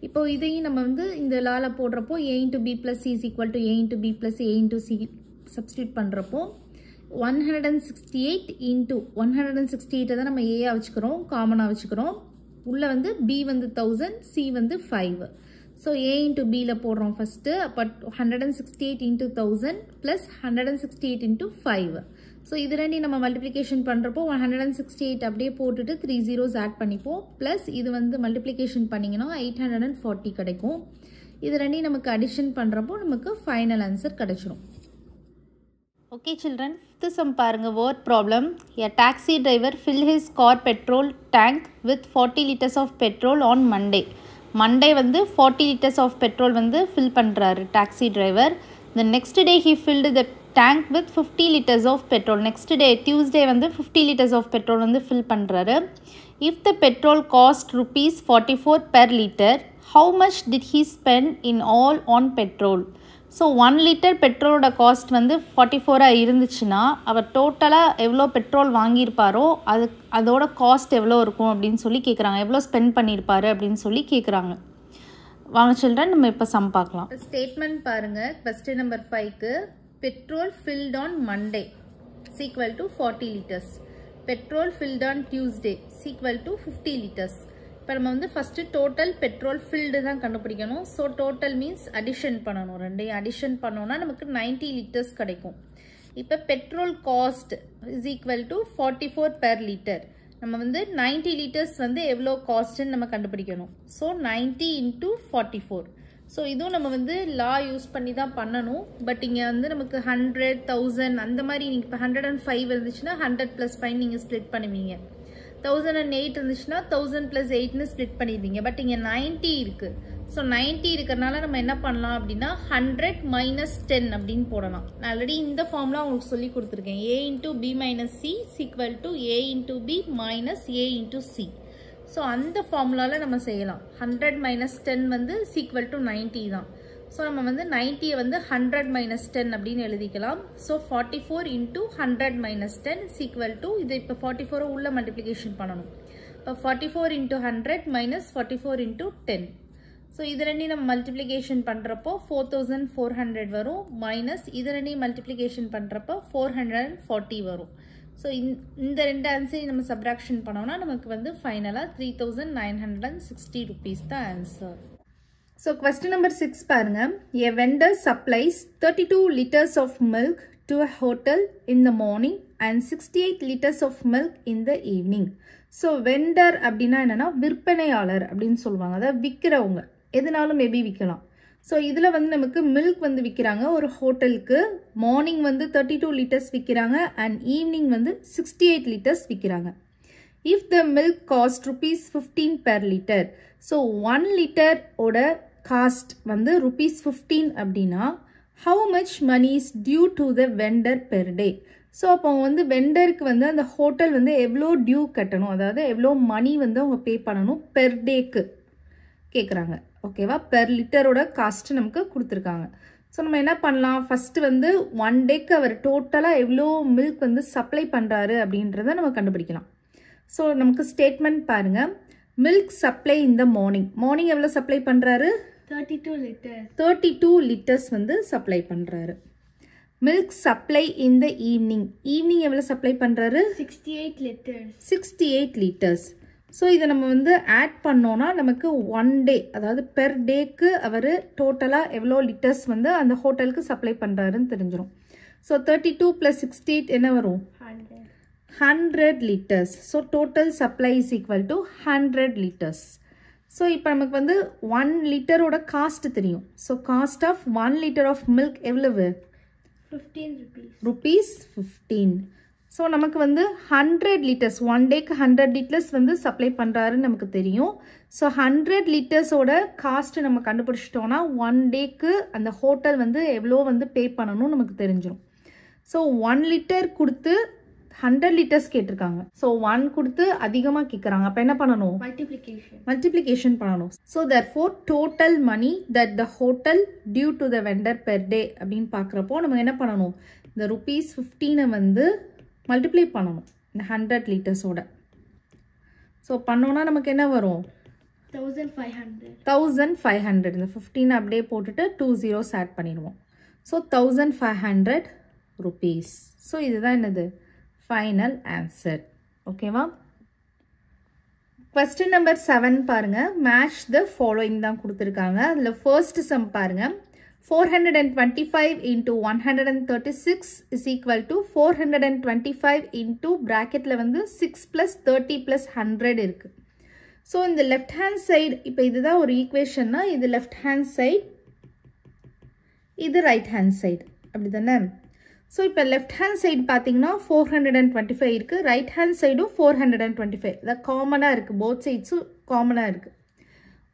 இப்போ இதையும் நம்ம வந்து இந்த லால போடுறப்போ a into b plus c is equal to a into b plus a into c substitute பண்ணுறப்போ 168 into 168 தான் நம்ம a வச்சுக்கிறோம், காமனாக வச்சுக்கிறோம். உள்ள வந்து b வந்து 1000, c வந்து 5. ஸோ a into bல போடுறோம் ஃபஸ்ட்டு. அப்போ 168 into 1000 plus 168 into 5. ஸோ இது ரெண்டையும் நம்ம மல்டிப்ளிகேஷன் பண்ணுறப்போ 168 அப்படியே போட்டுட்டு 3 zeros ஆட் பண்ணிப்போம். ப்ளஸ் இது வந்து மல்டிப்ளிகேஷன் பண்ணிங்கன்னா 840 கிடைக்கும். இது ரெண்டையும் நமக்கு அடிஷன் பண்ணுறப்போ நமக்கு ஃபைனல் ஆன்சர் கிடைச்சிரும். ஓகே சில்ட்ரன், ஃபிஃப்த் சம் பாருங்கள். Word problem. A taxi driver fill his car petrol tank with 40 liters of petrol on Monday வந்து 40 liters ஆஃப் பெட்ரோல் வந்து ஃபில் பண்ணுறாரு taxi driver. The next day he filled the tank with 50 liters of petrol. Next day Tuesday வந்து 50 liters of petrol வந்து fill பண்ணுறாரு. If the petrol cost rupees 44 per liter, how much did he spend in all on petrol? So 1 liter பெட்ரோலோட cost வந்து 44 இருந்துச்சுன்னா அவர் டோட்டலாக எவ்வளோ petrol வாங்கியிருப்பாரோ அதோட cost எவ்வளோ இருக்கும் அப்படின்னு சொல்லி கேட்குறாங்க. எவ்வளோ ஸ்பெண்ட் பண்ணியிருப்பாரு அப்படின்னு சொல்லி கேட்குறாங்க. வாங்க சில்ட்ரன், நம்ம இப்போ சம் பார்க்கலாம். ஸ்டேட்மெண்ட் பாருங்கள். கொஸ்டின் நம்பர் 5க்கு petrol filled on Monday equal to 40 liters. Petrol filled on Tuesday equal to 50 liters. இப்போ நம்ம வந்து ஃபஸ்ட்டு டோட்டல் பெட்ரோல் ஃபில்டு தான் கண்டுபிடிக்கணும். ஸோ டோட்டல் மீன்ஸ் அடிஷன் பண்ணணும். ரெண்டையும் அடிஷன் பண்ணோன்னா நமக்கு 90 liters கிடைக்கும். இப்போ petrol cost is equal to 44 per liter. நம்ம வந்து 90 liters வந்து எவ்வளோ காஸ்ட்டுன்னு நம்ம கண்டுபிடிக்கணும். So 90 into 44. ஸோ இதுவும் நம்ம வந்து லா யூஸ் பண்ணி தான் பண்ணணும். பட் இங்கே வந்து நமக்கு 100, 1000 அந்த மாதிரி நீங்கள் இப்போ 105 இருந்துச்சுன்னா 100 plus 5 நீங்கள் ஸ்ப்ளிட் பண்ணுவீங்க. 1008 இருந்துச்சுன்னா 1000 plus 8ன்னு ஸ்ப்ளிட் பண்ணிடுவீங்க. பட் இங்கே 90 இருக்குது. ஸோ 90 இருக்கிறனால நம்ம என்ன பண்ணலாம் அப்படின்னா 100 minus 10 அப்படின்னு போடலாம். நான் ஆல்ரெடி இந்த ஃபார்ம்லாம் உங்களுக்கு சொல்லி கொடுத்துருக்கேன். a into b minus c equal to a into b minus a into c. So அந்த ஃபார்முலாவில் நம்ம செய்யலாம். 100 minus 10 வந்து equal to 90 தான். ஸோ நம்ம வந்து 90 வந்து 100 minus 10 அப்படின்னு எழுதிக்கலாம். So 44 into 100 minus 10 equal to இது இப்போ 44 உள்ள மல்டிப்ளிகேஷன் பண்ணணும். இப்போ 44 into 100 minus 44 into 10. ஸோ இது ரெண்டையும் நம்ம மல்டிப்ளிகேஷன் பண்ணுறப்போ 4400 வரும். மைனஸ் இது ரெண்டையும் மல்டிப்ளிகேஷன் பண்ணுறப்போ 440 வரும். ஸோ இந்த ரெண்டு ஆன்சரையும் நம்ம சப்ராக்ஷன் பண்ணோம்னா நமக்கு வந்து ஃபைனலாக 3960 rupees தான் ஆன்சர். ஸோ கொஸ்டின் நம்பர் 6 பாருங்க. A vendor supplies 32 liters of milk to a hotel in the morning and 68 liters of milk in the evening. So vendor அப்படின்னா என்னன்னா விற்பனையாளர் அப்படின்னு சொல்லுவாங்க. அதாவது விற்கிறவங்க எதுனாலும் மேபி விற்கலாம். ஸோ இதில் வந்து நமக்கு மில்க் வந்து விற்கிறாங்க ஒரு ஹோட்டலுக்கு. மார்னிங் வந்து 32 லிட்டர்ஸ் விற்கிறாங்க அண்ட் ஈவினிங் வந்து 68 லிட்டர்ஸ் விற்கிறாங்க. If the milk cost rupees 15 per liter, so 1 liter ஓட காஸ்ட் வந்து rupees 15 அப்படின்னா how much money is due to the vendor per day? So அப்போ வந்து வெண்டருக்கு வந்து அந்த ஹோட்டல் வந்து எவ்வளோ டியூ கட்டணும், அதாவது எவ்வளோ மணி வந்து அவங்க பே பண்ணணும் பெர் டேக்கு கேட்குறாங்க. ஓகேவா, பெர் லிட்டரோட காஸ்ட் நமக்கு கொடுத்துருக்காங்க. ஸோ நம்ம என்ன பண்ணலாம், ஃபஸ்ட்டு வந்து 1 டேக்கு அவர் டோட்டலாக எவ்வளோ மில்க் வந்து சப்ளை பண்ணுறாரு அப்படின்றத நம்ம கண்டுபிடிக்கலாம். ஸோ நமக்கு ஸ்டேட்மெண்ட் பாருங்கள். Milk supply in the morning எவ்வளோ சப்ளை பண்ணுறாரு, 32 லிட்டர்ஸ் வந்து சப்ளை பண்ணுறாரு. Milk supply in the evening எவ்வளோ சப்ளை பண்ணுறாரு, 68 லிட்டர்ஸ். ஸோ இதை நம்ம வந்து ஆட் பண்ணோன்னா நமக்கு 1 டே, அதாவது பெர் டேக்கு அவர் டோட்டலாக எவ்வளோ லிட்டர்ஸ் வந்து அந்த ஹோட்டலுக்கு சப்ளை பண்ணுறாருன்னு தெரிஞ்சிடும். ஸோ 32 + 68 என்ன வரும், 100 liters. So total supply is equal to 100 liters. So இப்போ நமக்கு வந்து 1 லிட்டரோட காஸ்ட் தெரியும். So cost of 1 liter of milk எவ்வளவு, 15 rupees 15. So நமக்கு வந்து 100 liters 1 டேக்கு 100 liters வந்து சப்ளை பண்ணுறாருன்னு நமக்கு தெரியும். ஸோ 100 லிட்டர்ஸோட காஸ்ட் நம்ம கண்டுபிடிச்சிட்டோன்னா 1 டேக்கு அந்த ஹோட்டல் வந்து எவ்வளோ வந்து பே பண்ணணும் நமக்கு தெரிஞ்சிடும். ஸோ 1 லிட்டர் கொடுத்து 100 லிட்டர்ஸ் கேட்டிருக்காங்க. ஸோ 1 கொடுத்து அதிகமாக கேட்குறாங்க. அப்போ என்ன பண்ணணும், மல்டிப்ளிகேஷன் பண்ணணும். So therefore total money that the hotel due to the vendor per day அப்படின்னு பார்க்குறப்போ நம்ம என்ன பண்ணணும், இந்த rupees 15 வந்து மல்டிப்ளை பண்ணணும் இந்த 100 லிட்டர்ஸோட. ஸோ பண்ணோன்னா நமக்கு என்ன வரும், 1500. இந்த 15 அப்படியே போட்டுட்டு 2 zeros ஆட் பண்ணிடுவோம். So 1500 rupees. ஸோ இதுதான் என்னது ஃபைனல் ஆன்சர். ஓகேவா. கொஸ்டின் நம்பர் 7 பாருங்க. மேட்ச் த ஃபாலோயிங் தான் கொடுத்துருக்காங்க. அதில் ஃபர்ஸ்ட் சம் பாருங்க. 425 into 136 is equal to 425 into bracketல வந்து 6 plus 30 plus 100 இருக்கு. ஸோ இந்த லெஃப்ட் ஹேண்ட் சைடு, இப்போ இதுதான் ஒரு ஈக்குவேஷன்னா இது லெஃப்ட் ஹேண்ட் சைடு, இது ரைட் ஹேண்ட் சைடு, அப்படி தானே. ஸோ இப்போ லெஃப்ட் ஹேண்ட் சைடு பார்த்தீங்கன்னா 425 இருக்குது, ரைட் ஹேண்ட் சைடும் 425, அதாவது காமனாக இருக்குது, போத் சைட்ஸும் காமனாக இருக்குது.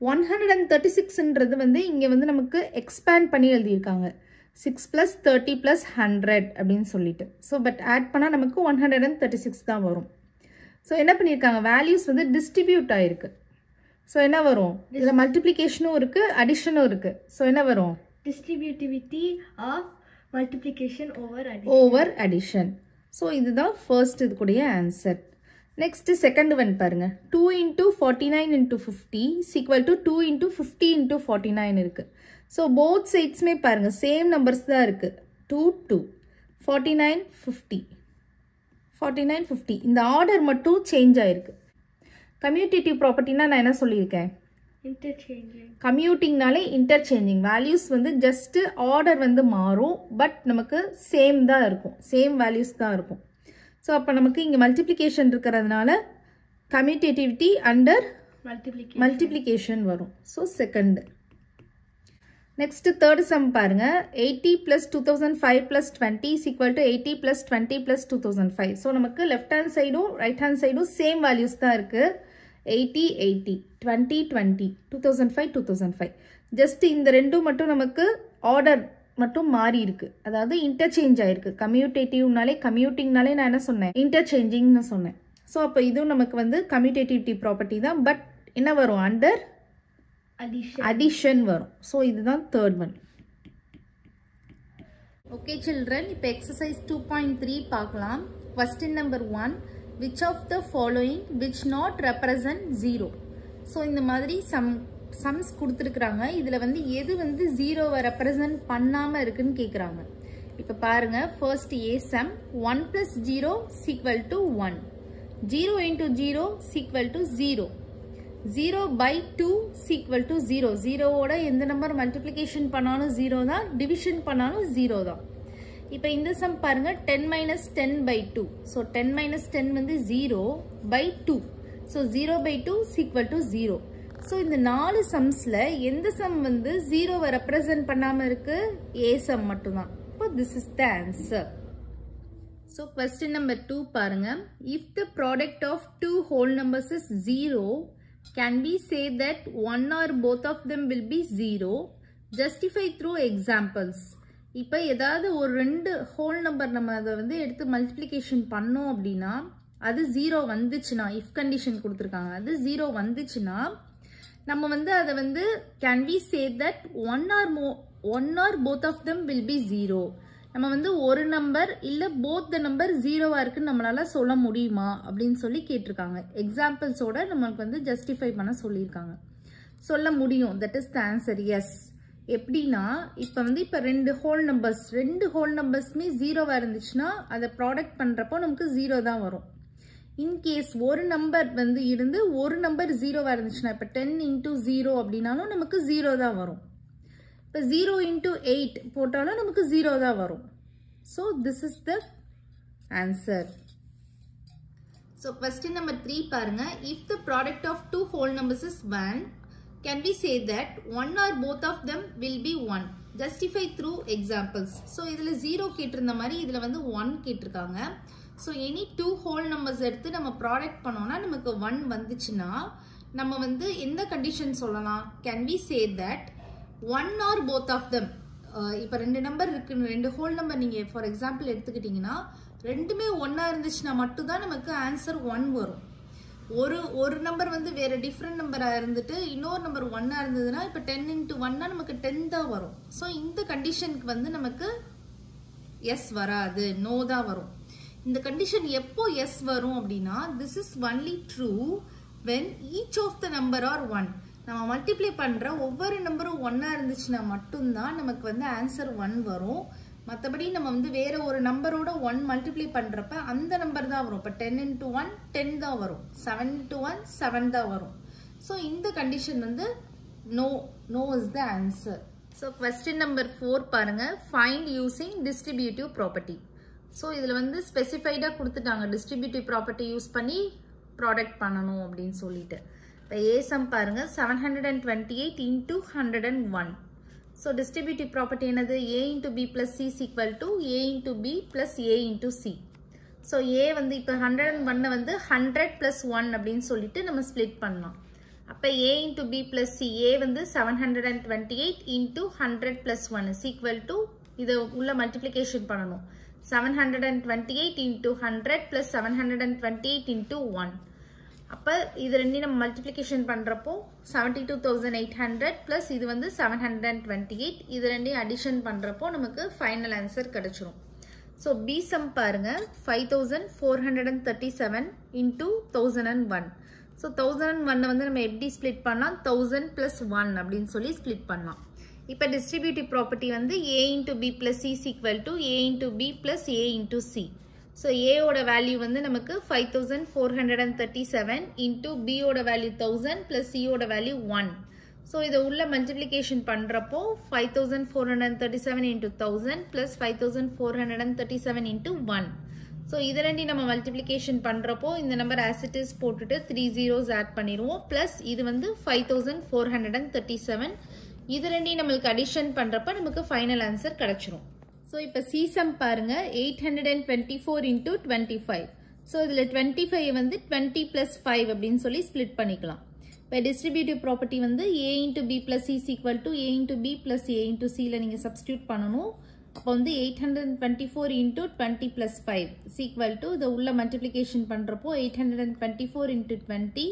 136ன்றது வந்து இங்கே வந்து நமக்கு எக்ஸ்பேண்ட் பண்ணி எழுதியிருக்காங்க, 6 plus 30 plus 100 அப்படின்னு சொல்லிட்டு. ஸோ பட் ஆட் பண்ணால் நமக்கு 136 தான் வரும். ஸோ என்ன பண்ணியிருக்காங்க, வேல்யூஸ் வந்து டிஸ்ட்ரிபியூட் ஆகிருக்கு. ஸோ என்ன வரும், இதில் மல்டிப்ளிகேஷனும் இருக்குது, அடிஷனும் இருக்குது. ஸோ என்ன வரும், distributivity of multiplication over addition. So இதுதான் first இதுக்குடைய ஆன்சர். நெக்ஸ்ட் செகண்ட் ஒன் பாருங்க. 2 into 49 into 50 is equal to 2 into 50 into 49 இருக்கு. ஸோ போத் சைட்ஸ்மே பாருங்க சேம் நம்பர்ஸ் தான் இருக்கு. 2 2 49 50 49 50. இந்த ஆர்டர் மட்டும் சேஞ்ச் ஆயிருக்கு. கம்யூட்டேட்டிவ் ப்ராப்பர்ட்டினா நான் என்ன சொல்லியிருக்கேன், interchanging. கம்யூட்டிங்னாலே இன்டர்சேஞ்சிங், வேல்யூஸ் வந்து ஜஸ்ட் ஆர்டர் வந்து மாறும், பட் நமக்கு சேம் தான் இருக்கும், சேம் வேல்யூஸ் தான் இருக்கும். ஸோ அப்போ நமக்கு இங்கே மல்டிப்ளிகேஷன் இருக்கிறதுனால கம்யூட்டேட்டிவிட்டி அண்டர் மல்டிப்ளிகேஷன் வரும். So second. Next third sum பாருங்க. 80 plus 2005 plus 20 is equal to 80 plus 20 plus 2005. So நமக்கு லெஃப்ட் ஹேண்ட் சைடும் ரைட் ஹேண்ட் சைடும் சேம் வேல்யூஸ் தான் இருக்கு. 80 80 20 20 2005 2005. ஜஸ்ட் இந்த ரெண்டும் மட்டும் நமக்கு ஆர்டர் மட்டும் மாறி இருக்கு, அதாவது இன்டர்சேஞ்ச் ஆயிருக்கு. கம்யூட்டிங்னாலே நான் என்ன சொன்னேன், இன்டர்சேஞ்சிங்னு சொன்னேன். ஸோ அப்போ இதுவும் நமக்கு வந்து கம்யூட்டேட்டிவிட்டி ப்ராப்பர்ட்டி தான், பட் என்ன வரும், அண்டர் அடிஷன் வரும். ஸோ இதுதான் தேர்ட் ஒன். ஓகே சில்ட்ரன், இப்போ எக்ஸசைஸ் 2.3 பார்க்கலாம். Question number 1, which of the following which not represent 0? So இந்த மாதிரி சம்ஸ் கொடுத்துருக்குறாங்க. இதில் வந்து எது வந்து 0வை ரெப்ரசன்ட் பண்ணாமல் இருக்குன்னு கேட்குறாங்க. இப்போ பாருங்க, first A some 1 plus 0 is equal to 1, 0 into 0 is equal to 0, 0 by 2 is equal to 0. 0வோட எந்த நம்பர் மல்டிப்ளிகேஷன் பண்ணாலும் 0 தான், டிவிஷன் பண்ணாலும் 0 தான். இப்போ இந்த சம் பாருங்க, 10 minus 10 by 2. ஸோ 10 minus 10 வந்து 0 by 2. So 0 by 2 is equal to 0. So இந்த 4 சம்ஸில் எந்த சம் வந்து 0வை ரெப்ரசன்ட் பண்ணாமல் இருக்கு? A சம் மட்டும்தான். இப்போ this is the answer. So question number 2 பாருங்க. If the product of two whole numbers is 0, can we say that one or both of them will be 0? Justify through examples. இப்போ ஏதாவது ஒரு 2 whole number நம்ம அதை வந்து எடுத்து multiplication பண்ணோம் அப்படின்னா அது 0 வந்துச்சுன்னா, if condition கொடுத்துருக்காங்க, அது 0 வந்துச்சுன்னா நம்ம வந்து அதை வந்து can we say that one or both of them will be 0? நம்ம வந்து ஒரு நம்பர் இல்லை both the number 0வா இருக்குன்னு நம்மளால சொல்ல முடியுமா அப்படின்னு சொல்லி கேட்டிருக்காங்க. எக்ஸாம்பிள்ஸோட நமக்கு வந்து ஜஸ்டிஃபை பண்ண சொல்லியிருக்காங்க. சொல்ல முடியும். That is the answer. Yes. எப்படின்னா இப்போ வந்து இப்போ 2 ஹோல் நம்பர்ஸ்மே 0வா இருந்துச்சுன்னா அதை ப்ராடக்ட் பண்ணுறப்போ நமக்கு 0 தான் வரும். இன்கேஸ் ஒரு நம்பர் வந்து இருந்து ஒரு நம்பர் 0வா இருந்துச்சுன்னா இப்போ 10 into 0 அப்படின்னாலும் நமக்கு 0 தான் வரும். இப்போ 0 into 8 போட்டாலும் நமக்கு 0 தான் வரும். So this is the answer. So question number 3 பாருங்க. If the product of two whole numbers is 1, can we say that one or both of them will be 1? Justify through examples. So இதில் 0 கேட்டிருந்த மாதிரி இதில் வந்து 1 கேட்டிருக்காங்க. So any two whole numbers எடுத்து நம்ம product பண்ணோம்னா நமக்கு 1 வந்துச்சுன்னா நம்ம வந்து எந்த கண்டிஷன் சொல்லலாம்? Can we say that one or both of them, இப்போ 2 நம்பர் இருக்கு, 2 ஹோல் நம்பர் நீங்கள் ஃபார் எக்ஸாம்பிள் எடுத்துக்கிட்டிங்கன்னா ரெண்டுமே 1ஆ இருந்துச்சுன்னா மட்டும்தான் நமக்கு ஆன்சர் 1 வரும். ஒரு நம்பர் வந்து வேற டிஃப்ரெண்ட் நம்பராக இருந்துட்டு இன்னொரு நம்பர் 1ஆ இருந்ததுன்னா இப்போ 10 into 1னா நமக்கு 10 தான் வரும். ஸோ இந்த கண்டிஷனுக்கு வந்து நமக்கு எஸ் வராது, நோ தான் வரும். இந்த கண்டிஷன் எப்போ எஸ் வரும் அப்படின்னா this is only true when each of the number are 1. நம்ம மல்டிப்ளை பண்ற ஒவ்வொரு நம்பரும் 1ஆ இருந்துச்சுன்னா மட்டும்தான் நமக்கு வந்து ஆன்சர் 1 வரும். மற்றபடி நம்ம வந்து வேற ஒரு நம்பரோட 1 மல்டிப்ளை பண்றப்ப அந்த நம்பர் தான் வரும். இப்போ 10 into 1 10 தான் வரும், 7 into 1 7 தான் வரும். ஸோ இந்த கண்டிஷன் வந்து no is the answer. So question number 4 பாருங்க. Find using distributive property. So இதில் வந்து ஸ்பெசிஃபைடாக கொடுத்துட்டாங்க டிஸ்ட்ரிபியூட்டிவ் ப்ராப்பர்ட்டி யூஸ் பண்ணி ப்ராடக்ட் பண்ணணும் அப்படின்னு சொல்லிட்டு. இப்போ ஏ சம் பாருங்க. 728 into 101. ஸோ டிஸ்ட்ரிபியூட்டிவ் ப்ராப்பர்ட்டி என்னது? A into B plus C is equal to A into B plus A into C. So A வந்து இப்போ 101 வந்து 100 plus 1 அப்படின்னு சொல்லிட்டு நம்ம ஸ்ப்ளிட் பண்ணலாம். அப்போ A into B plus C, A வந்து 728 into 100 plus 1 is equal to இதை உள்ள மல்டிப்ளிகேஷன் பண்ணணும். 728 into 100 plus 728 into 1. அப்போ இது ரெண்டையும் நம்ம மல்டிப்ளிகேஷன் பண்ணுறப்போ 72,800 plus இது வந்து 728, இது ரெண்டையும் அடிஷன் பண்ணுறப்போ நமக்கு ஃபைனல் ஆன்சர் கிடைச்சிரும். ஸோ பி சம் பாருங்க. 5437 into 1001. ஸோ 1001 வந்து நம்ம எப்படி ஸ்ப்ளிட் பண்ணலாம்? 1000 plus 1 அப்படின்னு சொல்லி ஸ்ப்ளிட் பண்ணலாம். இப்போ டிஸ்ட்ரிபியூட்டிவ் ப்ராப்பர்ட்டி வந்து A into B plus C is equal to A into B plus A into C. So ஏவோட வேல்யூ வந்து நமக்கு 5437 into B ஓட வேல்யூ 1000 plus C ஓட வேல்யூ 1. ஸோ இதை உள்ள மல்டிப்ளிகேஷன் பண்ணுறப்போ 5437 into 1000 plus 5437 into 1. ஸோ இதை ரெண்டையும் நம்ம மல்டிப்ளிகேஷன் பண்ணுறப்போ இந்த நம்பர் as it is போட்டுட்டு 3 zeros ஆட் பண்ணிடுவோம். ப்ளஸ் இது வந்து 5437. இது ரெண்டையும் நம்மளுக்கு அடிஷன் பண்ணுறப்ப நமக்கு ஃபைனல் ஆன்சர் கிடைச்சிரும். ஸோ இப்போ சி சம் பாருங்க. 824 into 25. ஸோ இதில் 25 வந்து 20 plus 5 அப்படின்னு சொல்லி ஸ்ப்ளிட் பண்ணிக்கலாம். இப்போ டிஸ்ட்ரிபியூட்டிவ் ப்ராப்பர்ட்டி வந்து A into B plus C is equal to A into B plus A into Cல நீங்கள் சப்ஸ்டியூட் பண்ணணும். அப்போ வந்து 824 into 20 plus 5 is equal to இதை உள்ள மல்டிப்ளிகேஷன் பண்ணுறப்போ 824 into 20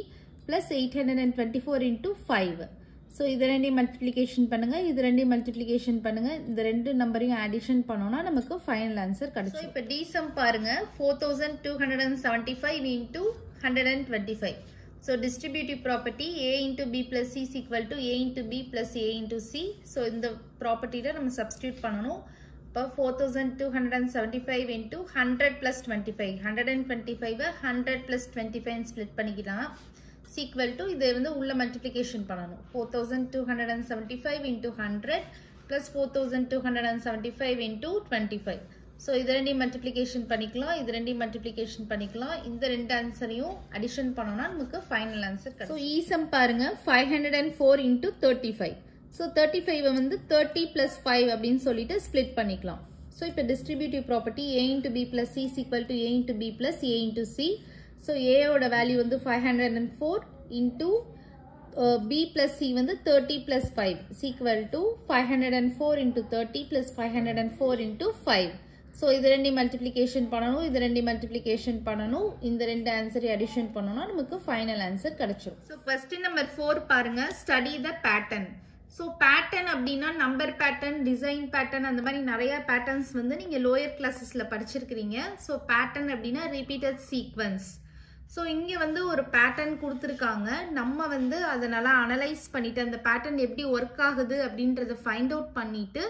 plus 824 into 5. ஸோ இது ரெண்டையும் மல்டிப்ளிகேஷன் பண்ணுங்க, இது ரெண்டையும் மல்டிப்ளிகேஷன் பண்ணுங்க, இந்த ரெண்டு நம்பரையும் அடிஷன் பண்ணோம்னா நமக்கு ஃபைனல் ஆன்சர் கிடைக்கும். இப்போ டி சம் பாருங்க. 4275 into 125. So distributive property A into B plus C is equal to A into B plus A into C. So இந்த ப்ராப்பர்ட்டியில் நம்ம சப்ஸ்டியூட் பண்ணணும். இப்போ 4275 into 100 plus 25. 125 100 plus 25 ஸ்ப்ளிட் பண்ணிக்கலாம். equal to இதை வந்து உள்ள மல்டிப்ளிகேஷன் பண்ணணும். 4275 into 100 plus 4275 into 25. ஸோ இது ரெண்டையும் மல்டிப்ளிகேஷன் பண்ணிக்கலாம், இது ரெண்டையும் மல்டிப்ளிகேஷன் பண்ணிக்கலாம். இந்த ரெண்டு ஆன்சரையும் அடிஷன் பண்ணோம்னா நமக்கு ஃபைனல் ஆன்சர் கிடைக்கும். ஸோ ஈஸம் பாருங்க 504 into 35. ஸோ 35 வந்து 30 plus 5 அப்படின்னு சொல்லிட்டு ஸ்பிளிட் பண்ணிக்கலாம். ஸோ இப்போ distributive property a into b plus c is equal to a into b plus a into c. So ஏயோட வேல்யூ வந்து 504 into b plus c வந்து 30 plus 5 is equal to 504 into 30 plus 504 into 5. So இது ரெண்டு multiplication பண்ணணும், இது ரெண்டு multiplication பண்ணணும், இந்த ரெண்டு ஆன்சரை அடிஷன் பண்ணணும்னா நமக்கு ஃபைனல் ஆன்சர் கிடைச்சிடும். ஸோ கொஸ்டின் நம்பர் 4 பாருங்க, study the pattern. So pattern அப்படின்னா நம்பர் பேட்டர்ன், டிசைன் பேட்டர்ன், அந்த மாதிரி நிறைய பேட்டர்ன்ஸ் வந்து நீங்கள் லோயர் கிளாஸஸில் படிச்சிருக்கிறீங்க. ஸோ பேட்டர்ன் அப்படின்னா ரிப்பீட்டட் சீக்வன்ஸ். ஸோ இங்கே வந்து ஒரு பேட்டர்ன் கொடுத்துருக்காங்க, நம்ம வந்து அதை நல்லா அனலைஸ் பண்ணிட்டு அந்த பேட்டர்ன் எப்படி ஒர்க் ஆகுது அப்படின்றத ஃபைண்ட் அவுட் பண்ணிட்டு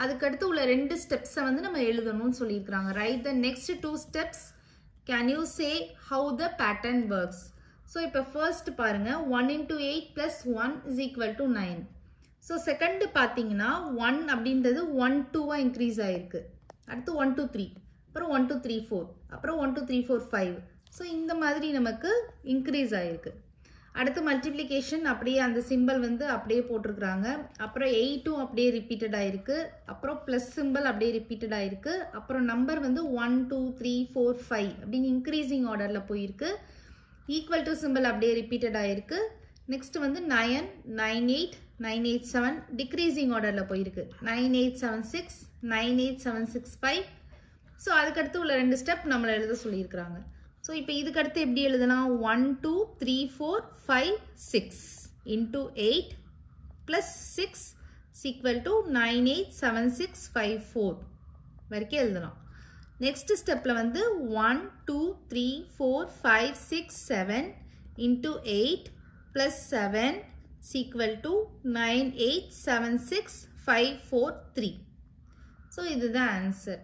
அதுக்கடுத்து உள்ள ரெண்டு ஸ்டெப்ஸை வந்து நம்ம எழுதணும்னு சொல்லியிருக்கிறாங்க. Right the next 2 steps. Can you say how the pattern works? So இப்போ ஃபர்ஸ்ட் பாருங்க 1 into 8 plus 1 is equal to 9. So second பார்த்தீங்கன்னா 1 அப்படின்றது 1 2 இன்க்ரீஸ் ஆயிருக்கு, அடுத்து 1 2 3, அப்புறம் 1 2 3 4, அப்புறம் 1 2 3 4 5. ஸோ இந்த மாதிரி நமக்கு இன்க்ரீஸ் ஆயிருக்கு. அடுத்து மல்டிப்ளிகேஷன் அப்படியே அந்த சிம்பிள் வந்து அப்படியே போட்டிருக்கிறாங்க, அப்புறம் 8ம் அப்படியே ரிப்பீட்டட் ஆயிருக்கு, அப்புறம் ப்ளஸ் சிம்பிள் அப்படியே ரிப்பீட்டட் ஆயிருக்கு, அப்புறம் நம்பர் வந்து 1 2 3 4 5 அப்படின்னு இன்க்ரீசிங் ஆர்டரில் போயிருக்கு. ஈக்குவல் டு சிம்பிள் அப்படியே ரிப்பீட்டட் ஆயிருக்கு. நெக்ஸ்ட் வந்து 9 9 8 9 8 7 டிக்ரீசிங் ஆர்டரில் போயிருக்கு. 9 8 7 6 9 8 7 6 5. ஸோ அதுக்கடுத்து உள்ள ரெண்டு ஸ்டெப் நம்மளை எழுத சொல்லியிருக்கிறாங்க. ஸோ இப்போ இதுக்கு அடுத்து எப்படி எழுதலாம்? 1 2 3 4 5 6 into 8 plus 6 is equal to 9 8 7 6 5 4 வரைக்கும் எழுதலாம். நெக்ஸ்ட் ஸ்டெப்பில் வந்து 1 2 3 4 5 6 7 into 8 plus 7 is equal to 9 8 7 6 5 4 3. So இதுதான் ஆன்சர்.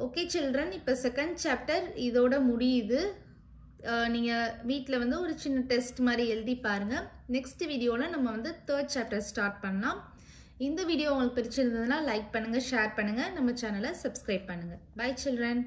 ஓகே சில்ட்ரன், இப்போ செகண்ட் சாப்டர் இதோட முடியுது. நீங்கள் வீட்டில் வந்து ஒரு சின்ன டெஸ்ட் மாதிரி எழுதி பாருங்கள். நெக்ஸ்ட் வீடியோவில் நம்ம வந்து தேர்ட் சாப்டர் ஸ்டார்ட் பண்ணலாம். இந்த வீடியோ உங்களுக்கு பிடிச்சிருந்ததுன்னா லைக் பண்ணுங்கள், ஷேர் பண்ணுங்கள், நம்ம சேனலை சப்ஸ்கிரைப் பண்ணுங்கள். Bye children.